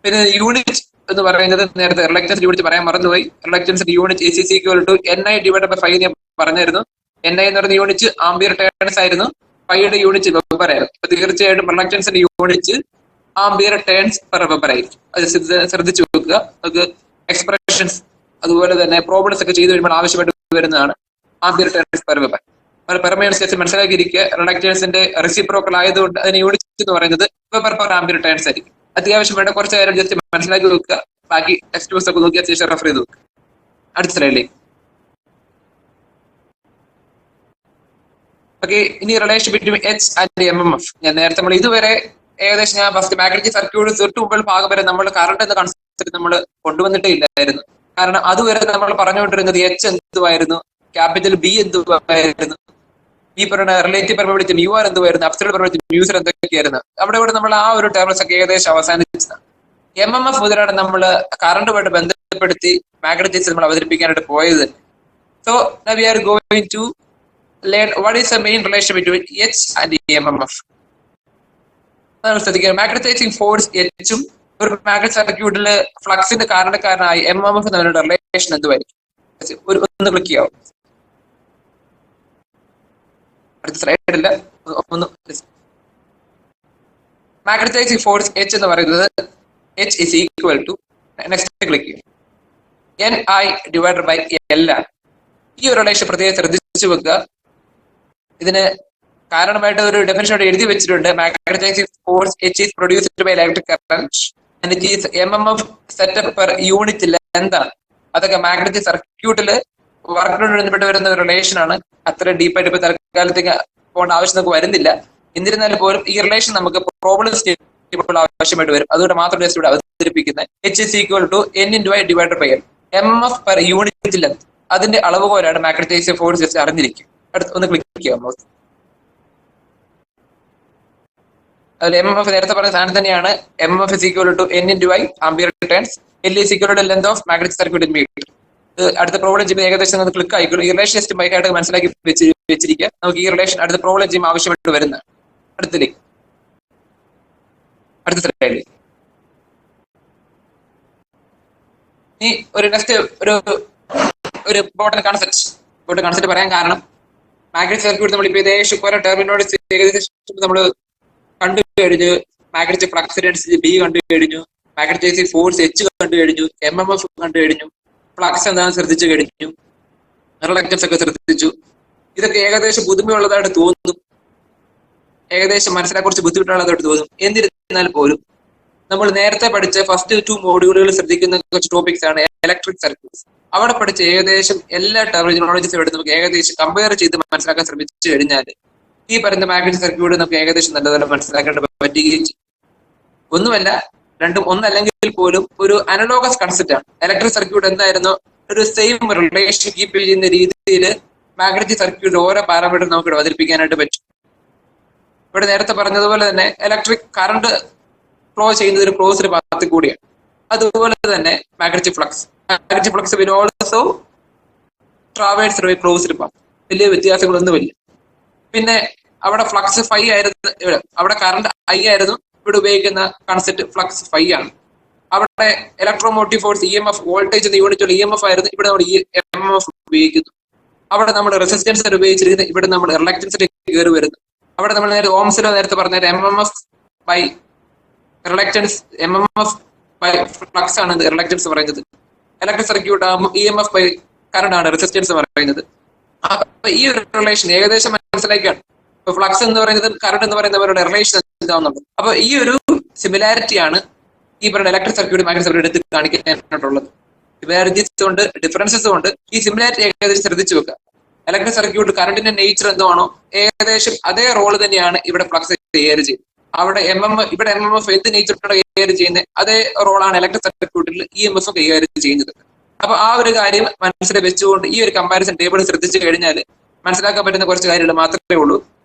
പിന്നെ യൂണിറ്റ് എന്ന് പറയുന്നത് നേരത്തെ റിലക്റ്റൻസ് യൂണിറ്റ് പറയാൻ മറന്നുപോയി. Reluctance unit S is equal to Ni divided by 5 ഞാൻ പറഞ്ഞായിരുന്നു. Ni എന്ന് പറയുന്ന യൂണിറ്റ് ആംബിയർ ടേൺസ് ആയിരുന്നു, 5യുടെ യൂണിറ്റ് വെബർ ആയിരുന്നു. അപ്പൊ തീർച്ചയായിട്ടും റിലക്റ്റൻസിന്റെ unit ampere turns per weber ആയിരിക്കും. അത് ശ്രദ്ധിച്ചു വെക്കുക. നമുക്ക് എക്സ്പ്രഷൻസ് അതുപോലെ തന്നെ പ്രോബ്ലംസ് ഒക്കെ ചെയ്തു കഴിയുമ്പോൾ ആവശ്യമായിട്ട് വരുന്നതാണ് ampere turns per weber. Permeance case മനസ്സിലാക്കിയിരിക്കുക. റിഡക്റ്റേഴ്സിന്റെ റെസിപ്രോക്കൽ ആയതുകൊണ്ട് അതിനെ യൂണിറ്റ് എന്ന് പറയുന്നത് വെബർ പെർ ആംബിയർ ടേൺസ് ആയിരിക്കും. അത്യാവശ്യം വേണ്ട കുറച്ച് കാര്യം ജസ്റ്റ് മനസ്സിലാക്കി വെക്കുക. ബാക്കി ടെക്സ്റ്റ് ബുക്സ് ഒക്കെ നോക്കി അത്യാവശ്യം റെഫർ ചെയ്ത് വെക്കുക. അടുത്ത സ്ലൈഡിലേക്ക്. ഓക്കെ, ഇനി relation between H and MMF. ഞാൻ നേരത്തെ നമ്മൾ ഇതുവരെ ഏകദേശം ഞാൻ ഫസ്റ്റ് മാഗ്നറ്റിക് സർക്യൂട്ട് തൊട്ട് മുമ്പ് ഭാഗം വരെ നമ്മൾ കറണ്ട് എന്ന കൺസെപ്റ്റ് നമ്മൾ കൊണ്ടുവന്നിട്ടേ ഇല്ലായിരുന്നു. കാരണം അതുവരെ നമ്മൾ പറഞ്ഞുകൊണ്ടിരുന്നത് എച്ച് എന്തുവായിരുന്നു, ക്യാപിറ്റൽ ബി എന്തുവായിരുന്നു, ഈ പറയുന്ന റിലേറ്റീവ് പെർമിബിലിറ്റി മ്യൂ ആർ എന്തുവായിരുന്നു, അബ്സല്യൂട്ട് പെർമിബിലിറ്റി മ്യൂ സീറോ എന്തൊക്കെയായിരുന്നു. അവിടെ നമ്മൾ ആ ഒരു ടേംസ് ഒക്കെ ഏകദേശം അവസാനിച്ചതാണ്. MMF മുതലാണ് നമ്മൾ കറണ്ടുമായിട്ട് ബന്ധപ്പെടുത്തി മാഗ്നറ്റിക്സ് നമ്മൾ അവതരിപ്പിക്കാനായിട്ട് പോയത്. So we are going to learn what is the main relation between H and MMF. ശ്രദ്ധിക്കുക. മാഗ്നറ്റൈസിങ് ഫോഴ്സ് എച്ചും ഒരു മാഗ്നറ്റിക് സർക്യൂട്ടിൽ ഫ്ലക്സിന്റെ കാരണക്കാരനായി MMF തമ്മിലുള്ള റിലേഷൻ എന്തുമായിരിക്കും? ഒന്ന് ക്ലിക്ക് ചെയ്യാവും. അടുത്ത സ്ലൈഡില്ല. മാഗ്നറ്റൈസിങ് ഫോഴ്സ് എച്ച് എന്ന് പറയുന്നത് H is equal to, next click ചെയ്യും, NI divided by L ആണ്. ഈ ഒരു റിലേഷൻ പ്രത്യേകം ശ്രദ്ധിച്ചു വെക്കുക. ഇതിന് കാരണമായിട്ട് ഒരു ഡെഫിനിഷൻ എഴുതി വെച്ചിട്ടുണ്ട്. Magnetizing force H is produced by electric current and it is MMF setup per unit length ആണ്. അതൊക്കെ മാഗ്നറ്റിക് സർക്യൂട്ടില് വർക്കിനോട് ബന്ധപ്പെട്ട് വരുന്ന ഒരു റിലേഷൻ ആണ്. അത്ര ഡീപ്പായിട്ട് ഇപ്പൊ തൽക്കാലത്തേക്ക് പോകേണ്ട ആവശ്യം നമുക്ക് വരുന്നില്ല. എന്നിരുന്നാൽ പോലും ഈ റിലേഷൻ നമുക്ക് പ്രോബ്ലം സ്റ്റേറ്റ് ആവശ്യമായിട്ട് വരും. അതുകൊണ്ട് മാത്രം ജസ്റ്റ് ഇവിടെ അവതരിപ്പിക്കുന്നത് H is equal to N into I divided by L. MMF per unit length, അതിന്റെ അളവുകോലാണ് മാഗ്നറ്റൈസിങ് ഫോഴ്സ് ജസ്റ്റ് അറിഞ്ഞിരിക്കും. ഒന്ന് ക്ലിക്ക് ചെയ്യാം. അതിൽ MMF നേരത്തെ പറഞ്ഞ സാധനം തന്നെയാണ്. MMF is equal to N into I ampere turns, L is equal to length of magnetic circuit in metre. അടുത്ത പ്രോബ്ലം ചെയ്യുമ്പോൾ ഏകദേശം നമുക്ക് ക്ലിക്ക് ആയിക്കോളും. ഈ റിലേഷൻ ജസ്റ്റ് ബൈക്കായിട്ട് മനസ്സിലാക്കി വെച്ചിരിക്കുക. നമുക്ക് ഈ റിലേഷൻ അടുത്ത പ്രോബ്ലം ചെയ്യുമ്പോൾ ആവശ്യമായിട്ട് വരുന്ന അടുത്തിലേക്ക് അടുത്ത സ്ലൈഡിലേക്ക്. ഇനി ഒരു നെക്സ്റ്റ് ഒരു ഇമ്പോർട്ടന്റ് കൺസെപ്റ്റ് പറയാൻ കാരണം, മാഗ്നറ്റിക് സർക്യൂട്ട് നമ്മളിപ്പോ ഏകദേശം കുറെ ടെർമിനോളജി ഏകദേശം നമ്മൾ കണ്ടു കഴിഞ്ഞു. മാഗ്നറ്റിക് ഫ്ലക്സ് ബി കണ്ടു കഴിഞ്ഞു, മാഗ്നറ്റൈസിങ് ഫോഴ്സ് എച്ച് കണ്ടു കഴിഞ്ഞു, MMF കണ്ടു കഴിഞ്ഞു, ഫ്ലക്സ് എന്താണെന്ന് ശ്രദ്ധിച്ചു കഴിഞ്ഞു, റിലക്റ്റൻസ് ഒക്കെ ശ്രദ്ധിച്ചു. ഇതൊക്കെ ഏകദേശം പുതുമയുള്ളതായിട്ട് തോന്നും, ഏകദേശം മനസ്സിലാക്കാൻ കുറച്ച് ബുദ്ധിമുട്ടുള്ളതായിട്ട് തോന്നും. എന്നിരുന്നാൽ പോലും നമ്മൾ നേരത്തെ പഠിച്ച ഫസ്റ്റ് 2 മോഡ്യൂളുകൾ ശ്രദ്ധിക്കുന്ന കുറച്ച് ടോപ്പിക്സ് ആണ് ഇലക്ട്രിക് സർക്യൂട്ട്സ്. അവിടെ പഠിച്ച ഏകദേശം എല്ലാ ടെർമിനോളജീസും എടുത്ത് നമുക്ക് ഏകദേശം കമ്പയർ ചെയ്ത് മനസ്സിലാക്കാൻ ശ്രമിച്ചു കഴിഞ്ഞാൽ ഈ പറയുന്ന മാഗ്നറ്റിക് സർക്യൂട്ട് നമുക്ക് ഏകദേശം നല്ലപോലെ മനസ്സിലാക്കേണ്ട പറ്റുകയും ചെയ്യും. ഒന്നുമല്ല, ഒന്നല്ലെങ്കിൽ പോലും ഒരു അനലോഗസ് കൺസെപ്റ്റ് ആണ്. ഇലക്ട്രിക് സർക്യൂട്ട് എന്തായിരുന്നു, ഒരു സെയിം റിലേഷൻ കീപ്പ് ചെയ്യുന്ന രീതിയിൽ മാഗ്നറ്റിക് സർക്യൂട്ട് ഓരോ പാരാമീറ്റർ നമുക്ക് ഇവിടെ അവതരിപ്പിക്കാനായിട്ട് പറ്റും. ഇവിടെ നേരത്തെ പറഞ്ഞതുപോലെ തന്നെ ഇലക്ട്രിക് കറണ്ട് ഫ്ലോ ചെയ്യുന്നത് ഒരു ക്ലോസ്ഡ് പാത്തിൽ കൂടിയാണ്. അതുപോലെ തന്നെ magnetic flux will also traverse through A closed path. വലിയ വ്യത്യാസങ്ങളൊന്നുമില്ല. പിന്നെ അവിടെ ഫ്ലക്സ് ഫൈ ആയിരുന്നു, അവിടെ കറണ്ട് ഐ ആയിരുന്നു. ഇവിടെ ഉപയോഗിക്കുന്ന കൺസെപ്റ്റ് ഫ്ലക്സ് ഫൈ ആണ്. അവിടെ ഇലക്ട്രോമോട്ടീവ് ഫോഴ്സ് EMF, വോൾട്ടേജ് എന്ന യൂണിറ്റുള്ള EMF ആയിരുന്നു. ഇവിടെ നമ്മൾ MMF ഉപയോഗിക്കുന്നു. അവിടെ നമ്മൾ റെസിസ്റ്റൻസ് ഉപയോഗിച്ചിരിക്കുന്നത്, ഇവിടെ നമ്മൾ റിലക്റ്റൻസിലേക്ക് കയറി വരുന്നു. അവിടെ നമ്മൾ ഓംസിലോ നേരത്തെ പറഞ്ഞ MMF by reluctance, MMF by flux ആണ് റിലക്റ്റൻസ് പറയുന്നത്. Electric circuit EMF by current ആണ് റെസിസ്റ്റൻസ് പറയുന്നത്. അപ്പൊ ഈ ഒരു റിലേഷൻ ഏകദേശം മനസ്സിലാക്കിയാണ്. ഇപ്പൊ ഫ്ലക്സ് എന്ന് പറയുന്നത് കറണ്ട് എന്ന് പറയുന്നവരുടെ റിലേഷൻ എന്താവുന്നുണ്ട്. അപ്പൊ ഈ ഒരു സിമിലാരിറ്റി ആണ് ഈ പറയുന്ന ഇലക്ട്രിക് സർക്യൂട്ട് മാഗ്നറ്റിക് സർക്യൂട്ട് എടുത്ത് കാണിക്കാനായിട്ടുള്ളത്. സിമിലാരിറ്റീസ് ഉണ്ട്, ഡിഫറൻസസ് ഉണ്ട്. ഈ സിമിലാരിറ്റി ഏകദേശം ശ്രദ്ധിച്ചു വെക്കുക. ഇലക്ട്രിക് സർക്യൂട്ട് കറണ്ടിന്റെ നേച്ചർ എന്താണോ ഏകദേശം അതേ റോള് തന്നെയാണ് ഇവിടെ ഫ്ലക്സ് കൈകാര്യം ചെയ്യുന്നത്. അവിടെ ഇവിടെ MMF എന്ത് നേച്ചറിലൂടെ കൈകാര്യം ചെയ്യുന്നത് അതേ റോളാണ് ഇലക്ട്രിക് സർക്യൂട്ടിൽ EMF കൈകാര്യം ചെയ്യുന്നത്. അപ്പൊ ആ ഒരു കാര്യം മനസ്സിൽ വെച്ചുകൊണ്ട് ഈ ഒരു കമ്പാരിസൺ ടേബിൾ ശ്രദ്ധിച്ചു കഴിഞ്ഞാൽ മനസ്സിലാക്കാൻ പറ്റുന്ന കുറച്ച് കാര്യങ്ങൾ മാത്രമേ ഉള്ളൂ.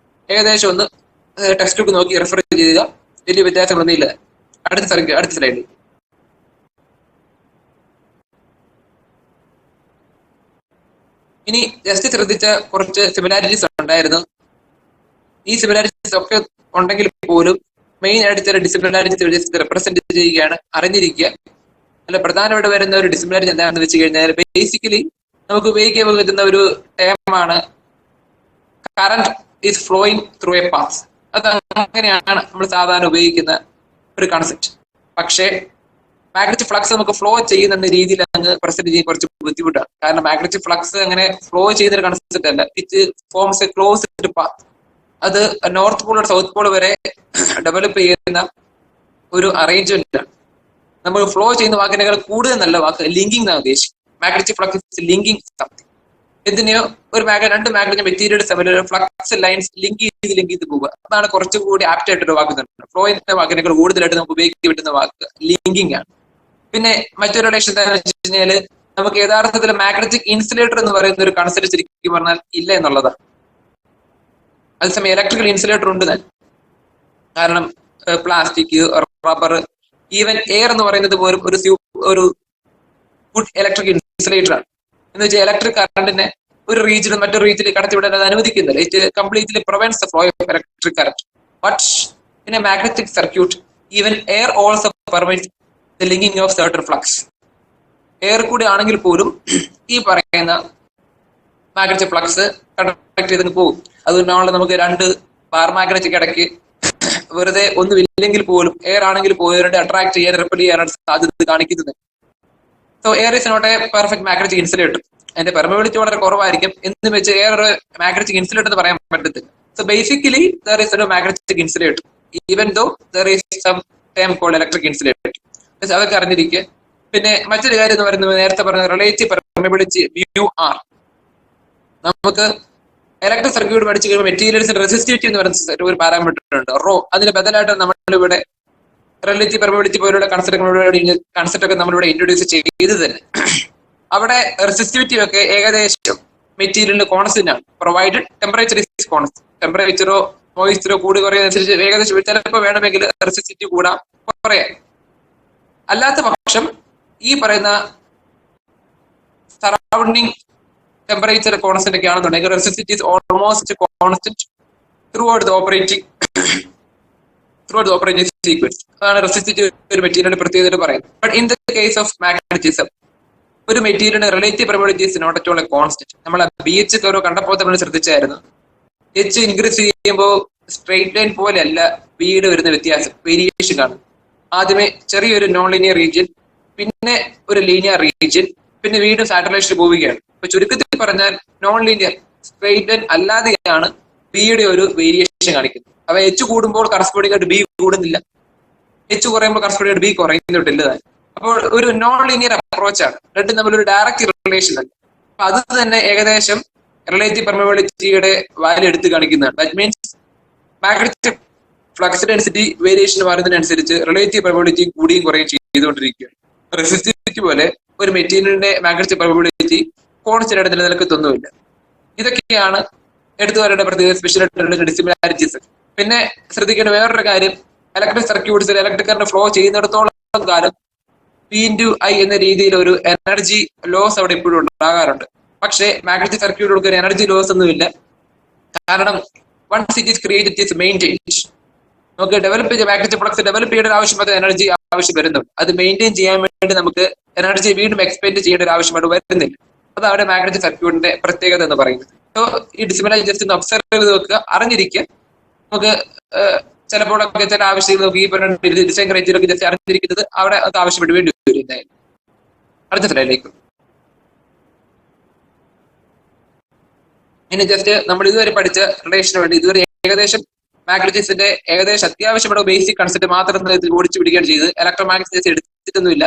ഏകദേശം ഒന്ന് ടെക്സ്റ്റ് ബുക്ക് നോക്കി റെഫർ ചെയ്യുക. വലിയ വ്യത്യാസങ്ങളൊന്നും ഇല്ല. അടുത്ത സ്ലൈഡിൽ ഇനി ജസ്റ്റ് ശ്രദ്ധിച്ച കുറച്ച് സിമിലാരിറ്റീസ് ഉണ്ടായിരുന്നു. ഈ സിമിലാരിറ്റീസ് ഒക്കെ ഉണ്ടെങ്കിൽ പോലും മെയിൻ ആയിട്ട് ചില ഡിസിമിലാരിറ്റീസ് റെപ്രസെന്റ് ചെയ്യുകയാണ്. അറിഞ്ഞിരിക്കുക. അല്ല, പ്രധാനമായിട്ട് വരുന്ന ഒരു ഡിസിമിലാരിറ്റി എന്താണെന്ന് വെച്ച് കഴിഞ്ഞാൽ ബേസിക്കലി നമുക്ക് ഉപയോഗിക്കാൻ പറ്റുന്ന ഒരു ടേമാണ് current is flowing through a path. അത് അങ്ങനെയാണ് നമ്മൾ സാധാരണ ഉപയോഗിക്കുന്ന ഒരു കൺസെപ്റ്റ്. പക്ഷേ മാഗ്നറ്റിക് ഫ്ലക്സ് നമുക്ക് ഫ്ലോ ചെയ്യുന്ന രീതിയിൽ അങ്ങ് പ്രസന്റ് ചെയ്യാൻ കുറച്ച് ബുദ്ധിമുട്ടാണ്. കാരണം മാഗ്നറ്റിക് ഫ്ലക്സ് അങ്ങനെ ഫ്ലോ ചെയ്യുന്ന ഒരു കൺസെപ്റ്റ് അല്ല. It forms A closed path. അത് നോർത്ത് പോൾ സൗത്ത് പോൾ വരെ ഡെവലപ്പ് ചെയ്യുന്ന ഒരു അറേഞ്ച്മെന്റ് ആണ്. നമ്മൾ ഫ്ലോ ചെയ്യുന്ന വാക്കിനേക്കാൾ കൂടുതൽ നല്ല വാക്ക് ലിങ്കിങ് എന്നാണ് ഉദ്ദേശിക്കുന്നത്. Magnetic flux linking something. എന്തിനെയോ ഒരു രണ്ട് മാഗ്നറ്റിക് മെറ്റീരിയൽ തമ്മിൽ ഫ്ലക്സ് ലൈൻസ് ലിങ്ക് ചെയ്ത് പോവുക. അതാണ് കുറച്ചുകൂടി ആപ്റ്റ് ആയിട്ടൊരു വാക്ക് തന്നെ. ഫ്ലോയിന്റെ വാക്കിനേക്കാൾ കൂടുതലായിട്ട് നമുക്ക് ഉപയോഗിക്കാൻ പറ്റുന്ന വാക്ക് ലിങ്കിങ് ആണ്. പിന്നെ മറ്റൊരു റിലേഷൻ എന്താണെന്ന് വെച്ച് കഴിഞ്ഞാൽ നമുക്ക് യഥാർത്ഥത്തിൽ മാഗ്നറ്റിക് ഇൻസുലേറ്റർ എന്ന് പറയുന്ന ഒരു കൺസെപ്റ്റ് ശരിക്കും പറഞ്ഞാൽ ഇല്ല എന്നുള്ളതാണ്. അതേസമയം ഇലക്ട്രിക്കൽ ഇൻസുലേറ്റർ ഉണ്ട് തന്നെ. കാരണം പ്ലാസ്റ്റിക്, റബ്ബർ, ഈവൻ എയർ എന്ന് പറയുന്നത് പോലും ഒരു ഗുഡ് ഇലക്ട്രിക് ഇൻസുലേറ്റർ ആണ്. എന്ന് വെച്ചാൽ ഇലക്ട്രിക് കറണ്ടിനെ ഒരു റീജിയൻ മറ്റൊരു റീജിയനിൽ കടത്തിവിടാൻ അത് അനുവദിക്കുന്നില്ല. It completely prevents the flow of electric current. But in A magnetic circuit even air also permits the linking of certain flux. Air കൂടി ആണെങ്കിൽ പോലും ഈ പറയുന്ന മാഗ്നറ്റിക് ഫ്ലക്സ് കണ്ടക്ട് ചെയ്തിട്ട് പോകും. അതുകൊണ്ടാണല്ലോ നമുക്ക് രണ്ട് ബാർ മാഗ്നറ്റിക് ഇടയ്ക്ക് വെറുതെ ഒന്നുമില്ലെങ്കിൽ പോലും എയർ ആണെങ്കിൽ പോലും അട്രാക്ട് ചെയ്യാൻ റിപ്പൽ ചെയ്യാനാണ് സാധ്യത കാണിക്കുന്നത്. So air is not a perfect magnetic insulator. അതിന്റെ പെർമബിലിറ്റി വളരെ കുറവായിരിക്കും. എന്ന് വെച്ച് എയർ ഒരു മാഗ്നറ്റിക് ഇൻസുലേറ്റർ എന്ന് പറയാൻ പറ്റത്തില്ല. So basically there is a magnetic insulator even though there is some term called electric insulator. അതൊക്കെ അറിഞ്ഞിരിക്കുക. പിന്നെ മറ്റൊരു കാര്യം എന്ന് പറയുന്നത് നേരത്തെ പറഞ്ഞ റിലേറ്റീവ് പെർമബിലിറ്റി μr. നമുക്ക് ഇലക്ട്രിക് സർക്യൂട്ട് പഠിച്ചു കഴിയുമ്പോൾ മെറ്റീരിയൽസിന്റെ റെസിസ്റ്റിവിറ്റി എന്ന് പറയുന്ന ഒരു പാരാമീറ്റർ ഉണ്ട്, റോ. അതിന് ബദലായിട്ട് നമ്മളിവിടെ റിലേറ്റീവ് പെർമബിലിറ്റി പോലുള്ള കൺസെപ്റ്റ് ഒക്കെ നമ്മളിവിടെ ഇൻട്രൊഡ്യൂസ് ചെയ്ത് തന്നെ. അവിടെ റെസിസ്റ്റിവിറ്റി ഒക്കെ ഏകദേശം മെറ്റീരിയലിന് കോൺസ്റ്റന്റ് ആണ്, പ്രൊവൈഡഡ് ടെമ്പറേച്ചർ ഇസ് കോൺസ്റ്റന്റ്. ടെമ്പറേച്ചറോ മോയിസ്ചറോ കൂടി കുറയുന്നതനുസരിച്ച് ഏകദേശം ചിലപ്പോൾ വേണമെങ്കിൽ റെസിസ്റ്റിവിറ്റി കൂടാം കുറയാം. അല്ലാത്ത പക്ഷം ഈ പറയുന്ന സറൗണ്ടിങ് ടെമ്പറേച്ചർ കോൺസ്റ്റന്റ് ഒക്കെ ആണെന്നുണ്ടെങ്കിൽ resistivity is almost constant throughout the operating sequence. അതാണ് റെസിസ്റ്റിവിറ്റി ഒരു മെറ്റീരിയലിന്റെ പ്രത്യേകത പറയുന്നത്. But in the case of magnetism ഒരു മെറ്റീരിയലിന്റെ relative permeability is not at all a constant. നമ്മൾ BH കർവ് കണ്ടപ്പോൾ നമ്മൾ ശ്രദ്ധിച്ചായിരുന്നു. H ഇൻക്രീസ് ചെയ്യുമ്പോൾ സ്ട്രെയിറ്റ് ലൈൻ പോലെയല്ല ബിയുടെ വരുന്ന വ്യത്യാസം, വേരിയേഷൻ ആണ്. ആദ്യമേ ചെറിയൊരു നോൺ ലീനിയർ റീജിയൻ, പിന്നെ ഒരു ലീനിയർ റീജിയൻ, പിന്നെ വീണ്ടും സാറ്റലൈറ്റ് പോവുകയാണ്. അപ്പൊ ചുരുക്കത്തിൽ പറഞ്ഞാൽ നോൺ ലീനിയർ സ്ട്രെയിറ്റ് ലൈൻ അല്ലാതെയാണ് ബിയുടെ ഒരു വേരിയേഷൻ കാണിക്കുന്നത്. അവ H കൂടുമ്പോൾ കറസ്പോണ്ടിങ് ആയിട്ട് ബി കൂടുന്നില്ല, H കുറയുമ്പോൾ കറസ്പോണ്ടിങ് ആയിട്ട് ബി കുറയുന്നില്ല. അപ്പോൾ ഒരു നോൺ ലീനിയർ അപ്രോച്ചാണ്. രണ്ടും തമ്മിലൊരു ഡയറക്റ്റ് റിലേഷൻ അല്ല. അപ്പൊ അത് തന്നെ ഏകദേശം റിലേറ്റീവ് പെർമബിലിറ്റിയുടെ വാല്യൂ എടുത്ത് കാണിക്കുന്നതാണ്. That means magnetic flux density variation മാറുന്നതിനനുസരിച്ച് റിലേറ്റീവ് പെർമബിലിറ്റി കൂടിയും കുറയും ചെയ്തുകൊണ്ടിരിക്കുകയാണ്. റെസിസ്റ്റിവിറ്റി പോലെ ഒരു മെറ്റീരിയലിന്റെ മാഗ്നറ്റിക് പെർമബിലിറ്റി കോൺസ്റ്റന്റ് ആയിട്ട് നിലനിൽക്കത്തൊന്നുമില്ല. ഇതൊക്കെയാണ് എടുത്തു പറയേണ്ട പ്രത്യേക സ്പെഷ്യൽ ഡിസിമിലാരിറ്റീസ്. പിന്നെ ശ്രദ്ധിക്കേണ്ട വേറൊരു കാര്യം, ഇലക്ട്രിക് സർക്യൂട്ട്സിൽ ഇലക്ട്രിക് കറന്റ് ഫ്ലോ ചെയ്യുന്നിടത്തോളം കാലം P×I എന്ന രീതിയിൽ ഒരു എനർജി ലോസ് അവിടെ എപ്പോഴും ഉണ്ടാകാറുണ്ട്. പക്ഷേ മാഗ്നറ്റിക് സർക്യൂട്ടുകൾക്ക് ഒരു എനർജി ലോസ് ഒന്നുമില്ല. കാരണം once it is created it is maintained. നമുക്ക് ഡെവലപ്പ് ചെയ്ത മാഗ്നറ്റിക് ഫ്ലക്സ് ഡെവലപ്പ് ചെയ്യേണ്ട ആവശ്യമായ എനർജി ആവശ്യം വരുന്നുണ്ട്. അത് മെയിൻറ്റെയിൻ ചെയ്യാൻ വേണ്ടി നമുക്ക് എനർജി വീണ്ടും എക്സ്പെൻഡ് ചെയ്യേണ്ട ഒരു ആവശ്യമായിട്ട് വരുന്നില്ല. അതാണ് മാഗ്നറ്റിക് സർക്യൂട്ടിന്റെ പ്രത്യേകത എന്ന് പറയുന്നത്. സോ ഈ ഡിസിമിലാരിറ്റി ജസ്റ്റ് ഒന്ന് ഒബ്സർവ് ചെയ്ത് നോക്കുക, അറിഞ്ഞിരിക്കുക. നമുക്ക് ചിലപ്പോഴൊക്കെ ചില ആവശ്യങ്ങൾ നോക്കി ഈ പറഞ്ഞ ഡിസൈൻ ക്രൈറ്റീരിയ ജസ്റ്റ് അറിഞ്ഞിരിക്കുന്നത് അവിടെ അത് ആവശ്യപ്പെട്ട് വേണ്ടി വരും. എന്തായാലും അടുത്ത സ്ലൈഡിലേക്ക്. ഇനി ജസ്റ്റ് നമ്മൾ ഇതുവരെ പഠിച്ച റിലേഷന് വേണ്ടി ഇതുവരെ ഏകദേശം മാഗ്നറ്റിക്സിന്റെ ഏകദേശം അത്യാവശ്യപ്പെട്ട ബേസിക് കൺസെപ്റ്റ് മാത്രം ഓടിച്ചു പിടിക്കുകയാണ് ചെയ്തത്. ഇലക്ട്രോമാഗ്നറ്റിക്സ് എടുത്തിട്ടൊന്നുമില്ല.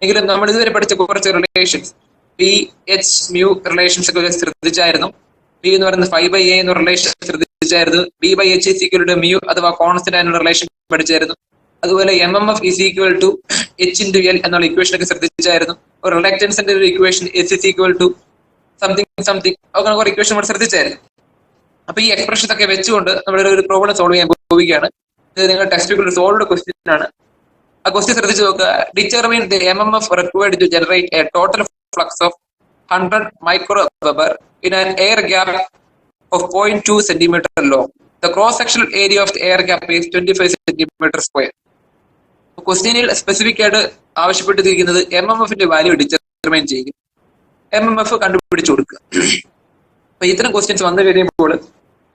എങ്കിലും നമ്മൾ ഇതുവരെ പഠിച്ച കുറച്ച് റിലേഷൻസ്, P/H/μ റിലേഷൻസ് ഒക്കെ ശ്രദ്ധിച്ചായിരുന്നു. P എന്ന് പറയുന്നത് 5/A എന്ന relation ശ്രദ്ധിച്ചായിരുന്നു. B/H is equal to μ അഥവാ കോൺസ്റ്റന്റ് ആയിട്ടുള്ള റിലേഷൻ പഠിച്ചായിരുന്നു. അതുപോലെ MMF is equal to H/L എന്നുള്ള ഇക്വേഷൻ ഒക്കെ ശ്രദ്ധിച്ചായിരുന്നു. ഒരു റിലക്റ്റൻസിന്റെ ഒരു equation S is equal to something അങ്ങനെ കുറെ ഇക്വേഷൻ നമ്മൾ ശ്രദ്ധിച്ചായിരുന്നു. അപ്പൊ ഈ എക്സ്പ്രഷൻസ് ഒക്കെ വെച്ചുകൊണ്ട് നമ്മുടെ ഒരു പ്രോബ്ലം സോൾവ് ചെയ്യാൻ പോവുകയാണ്. ഇത് നിങ്ങൾ ടെക്സ്റ്റ് ബുക്കിൽ സോൾവ്ഡ് ക്വസ്റ്റ്യൻ ആണ്. ആ ക്വസ്റ്റ്യൻ ശ്രദ്ധിച്ച് നോക്കുക. Determine the MMF required to generate a total flux of 100 microweber in an air gap of 0.2 centimeter long. The cross-sectional area of the air gap is 25 centimeter square. ക്വസ്റ്റ്യനിൽ സ്പെസിഫിക് ആയിട്ട് ആവശ്യപ്പെട്ടിരിക്കുന്നത് MMFന്റെ വാല്യൂ ഡിറ്റർമൈൻ ചെയ്യുക, MMF കണ്ടുപിടിച്ചു കൊടുക്കുക. അപ്പൊ ഇത്തരം ക്വസ്റ്റ്യൻസ് വന്നു കഴിയുമ്പോൾ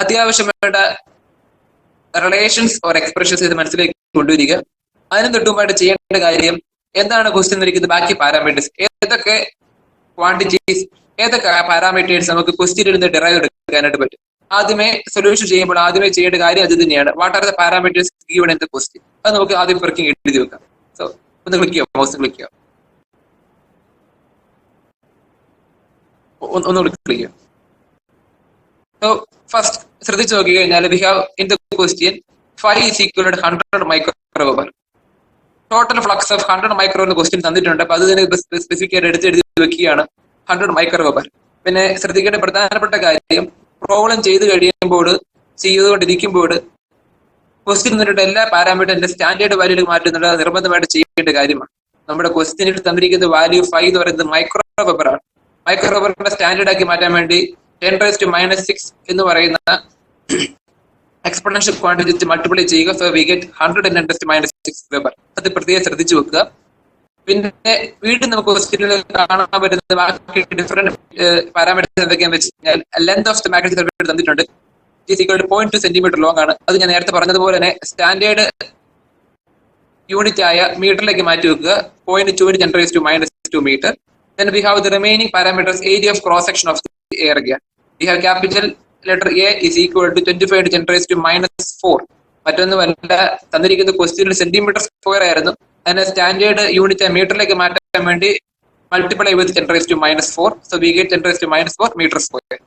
അത്യാവശ്യം വേണ്ട റിലേഷൻസ് ഓർ എക്സ്പ്രഷൻസ് ഇത് മനസ്സിലേക്ക് കൊണ്ടുവരിക. അതിനും തൊട്ടുമായിട്ട് ചെയ്യേണ്ട കാര്യം എന്താണ് ക്വസ്റ്റ്യൻ ഇരിക്കുന്നത് ബാക്കി പാരാമീറ്റേഴ്സ് ഏതൊക്കെ ക്വാണ്ടിറ്റീസ് ഏതൊക്കെ പാരാമീറ്റേഴ്സ് നമുക്ക് ക്വസ്റ്റ്യനിൽ നിന്ന് ഡിറൈവ് എടുക്കാനായിട്ട് പറ്റും. ആദ്യമേ സൊല്യൂഷൻ ചെയ്യുമ്പോൾ ആദ്യമേ ചെയ്യേണ്ട കാര്യം അത് തന്നെയാണ്. What are the parameters given in the question. അത് നമുക്ക് ആദ്യം വർക്കിംഗ് എഴുതി വെക്കാം. സോ ഒന്ന് ക്ലിക്ക് ചെയ്യാം, മൗസ് ക്ലിക്ക് ചെയ്യാം, ഒന്നുകൂടി ക്ലിക്ക് ചെയ്യാം. സോ ഫസ്റ്റ് ശ്രദ്ധിച്ചു നോക്കി കഴിഞ്ഞാൽ we have in the question 5 is equal to 100 microbar. Total flux of 100 micro എന്ന് ക്വസ്റ്റ്യൻ തന്നിട്ടുണ്ട്. അപ്പൊ അത് സ്പെസിഫിക് ആയിട്ട് എഴുതി വെക്കുകയാണ് 100 മൈക്രോബാർ. പിന്നെ ശ്രദ്ധിക്കേണ്ട പ്രധാനപ്പെട്ട കാര്യം പ്രോബ്ലം ചെയ്തുകൊണ്ടിരിക്കുമ്പോൾ ക്വസ്റ്റ്യൻ തന്നിട്ട് എല്ലാ പാരാമീറ്ററിന്റെ സ്റ്റാൻഡേർഡ് വാല്യൂ മാറ്റുന്നത് നിർബന്ധമായിട്ട് ചെയ്യേണ്ട കാര്യമാണ്. നമ്മുടെ ക്വസ്റ്റ്യനിൽ തന്നിരിക്കുന്ന വാല്യൂ 5 എന്ന് പറയുന്നത് മൈക്രോബാർ ആണ്. മൈക്രോബാറിന്റെ സ്റ്റാൻഡേർഡ് ആക്കി മാറ്റാൻ വേണ്ടി 10⁻⁻⁶ എന്ന് പറയുന്ന എക്സ്പോണൻഷ്യൽ ക്വാണ്ടിറ്റി മൾട്ടിപ്ലൈ ചെയ്യുക. So we get 100 × 10⁻⁶ weber. അത് പ്രത്യേകം ശ്രദ്ധിച്ചു വെക്കുക. പിന്നെ വീണ്ടും നമുക്ക് ക്വസ്റ്റ്യനിൽ കാണാൻ പറ്റുന്ന ബാക്കി ഡിഫറെന്റ് പാരാമീറ്റേഴ്സ് എന്തൊക്കെയാണെന്ന് വെച്ച് കഴിഞ്ഞാൽ ലെങ്ത് ഓഫ് ദ മാഗ്നറ്റിക് തന്നിട്ടുണ്ട്. It is equal to 0.2 centimetre long ആണ്. അത് ഞാൻ നേരത്തെ പറഞ്ഞതുപോലെ തന്നെ സ്റ്റാൻഡേർഡ് യൂണിറ്റ് ആയ മീറ്ററിലേക്ക് മാറ്റി വെക്കുക. 0.2 × 10⁻² metre. Then we have the remaining parameters. Area of cross section of the area. We have capital letter A is equal to 25 × 10⁻⁴. മറ്റൊന്നും വല്ല തന്നിരിക്കുന്ന ക്വസ്റ്റ്യനിൽ സെന്റിമീറ്റർ സ്ക്വയർ ആയിരുന്നു. അതിനെ സ്റ്റാൻഡേർഡ് യൂണിറ്റ് മീറ്ററിലേക്ക് മാറ്റാൻ വേണ്ടി multiply with 10⁻⁴. So we get 10⁻⁴ metre square.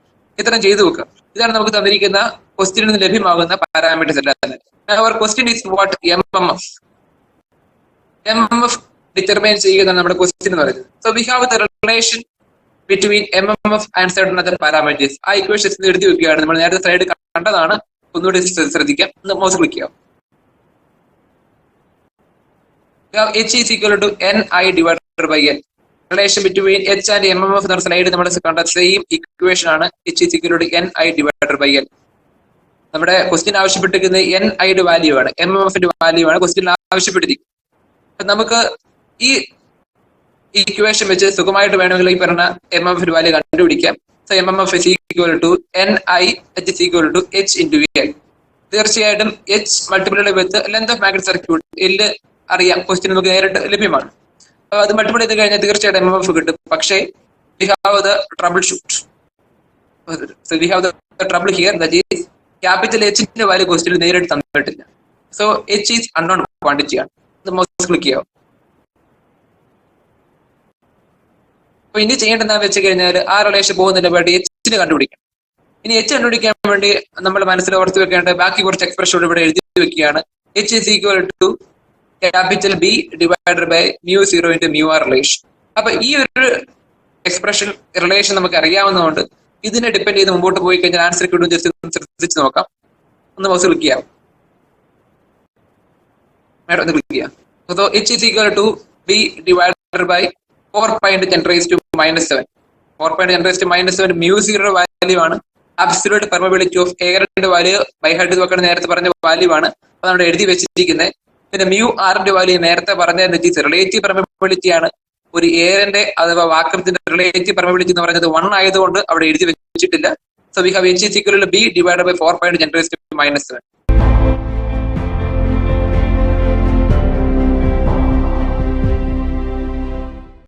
ഇത്രയും ചെയ്തു വെക്കുക. ഇതാണ് നമുക്ക് തന്നിരിക്കുന്ന ക്വസ്റ്റ്യനിൽ നിന്ന് ലഭ്യമാകുന്ന പാരാമീറ്റേഴ്സ് എല്ലാം തന്നെ. അവർ question is what MMF. MMF determine ചെയ്യുന്ന നമ്മുടെ ക്വസ്റ്റ്യൻ എന്ന് പറയുന്നത്. So we have the relation between MMF and certain other parameters. ആ ഇക്വേഷൻസ് എഴുതി വെക്കുകയാണ്. നമ്മൾ നേരത്തെ സ്ലൈഡ് കണ്ടതാണ്. ഒന്നുകൂടി ശ്രദ്ധിക്കാം. മൗസ് ക്ലിക്ക് ചെയ്യാം. H is equal to NI divided by N. Relation between H and MMF എന്ന സ്ലൈഡ് നമ്മൾ കണ്ട സെയിം ഇക്വേഷൻ ആണ്. H is equal to NI divided by N. നമ്മുടെ ക്വസ്റ്റ്യൻ ആവശ്യപ്പെട്ടിരിക്കുന്നത് NI യുടെ വാല്യൂ ആണ്, MMF ന്റെ വാല്യൂ ആണ് ക്വസ്റ്റ്യൻ ആവശ്യപ്പെട്ടിരിക്കുന്നത്. നമുക്ക് ഈ ഇക്വേഷൻ വെച്ച് സുഖമായിട്ട് വേണമെങ്കിൽ ഈ പറഞ്ഞ MMF ന്റെ വാല്യൂ കണ്ടുപിടിക്കാം. So MMF is equal to NI, H is equal to H into L. തീർച്ചയായിട്ടും H multiply with length of magnetic circuit L അറിയാം. ക്വസ്റ്റ്യൻ നമുക്ക് നേരിട്ട് ലഭ്യമാണ്. അത് മൾട്ടിപ്ലൈ ചെയ്ത് കഴിഞ്ഞാൽ തീർച്ചയായിട്ടും MMF കിട്ടും. പക്ഷേ we have the troubleshoot. So we have the trouble here, that is capital H ന്റെ വാല്യൂ ക്വസ്റ്റ്യനിൽ നേരിട്ട് തന്നിട്ടില്ല. So H is unknown quantity ആണ്. മൗസ് ക്ലിക്ക് ചെയ്യാം. അപ്പൊ ഇനി ചെയ്യേണ്ടതെന്ന് വെച്ച് കഴിഞ്ഞാൽ ആ റിലേഷൻ പോകുന്നതിന് വേണ്ടി H കണ്ടുപിടിക്കണം. ഇനി H കണ്ടുപിടിക്കാൻ വേണ്ടി നമ്മൾ മനസ്സിൽ ഓർത്ത് വെക്കേണ്ട ബാക്കി കുറച്ച് എക്സ്പ്രഷൻ ഇവിടെ എഴുതി വെക്കുകയാണ്. H is equal to capital B divided by μ0 into μr relation. അപ്പൊ ഈ ഒരു എക്സ്പ്രഷൻ റിലേഷൻ നമുക്ക് അറിയാവുന്നതുകൊണ്ട് ഇതിനെ ഡിപ്പെൻഡ് ചെയ്ത് മുമ്പോട്ട് പോയി കഴിഞ്ഞാൽ ആൻസർ കിട്ടും. ജസ്റ്റ് ശ്രദ്ധിച്ച് നോക്കാം. ഒന്ന് മൗസ് ക്ലിക്ക് ചെയ്യാം. ഒന്ന് ക്ലിക്ക് ചെയ്യാം. So H is equal to B divided by 4 × 10⁻⁻⁷. 4 × 10⁻⁻⁷ μ0 value ആണ്. അബ്സല്യൂട്ട് പെർമബിലിറ്റി ഓഫ് എയറിന്റെ വാല്യൂ ബൈ ഹെഡ് നോക്കണം നേരത്തെ പറഞ്ഞ വാല്യൂ ആണ്. അത് നമ്മൾ എഴുതി വെച്ചിരിക്കുന്നത്. പിന്നെ μr വാല്യൂ നേരത്തെ പറഞ്ഞ റിലേറ്റീവ് പെർമബിലിറ്റി ആണ്. ഒരു എയറിന്റെ അഥവാ വാക്വത്തിന്റെ റിലേറ്റീവ് പെർമബിലിറ്റി എന്ന് പറയുന്നത് 1 ആയതുകൊണ്ട് അവിടെ എഴുതി വെച്ചിട്ടില്ല. So we have H is equal to B divided by 4 × 10⁻⁻⁷.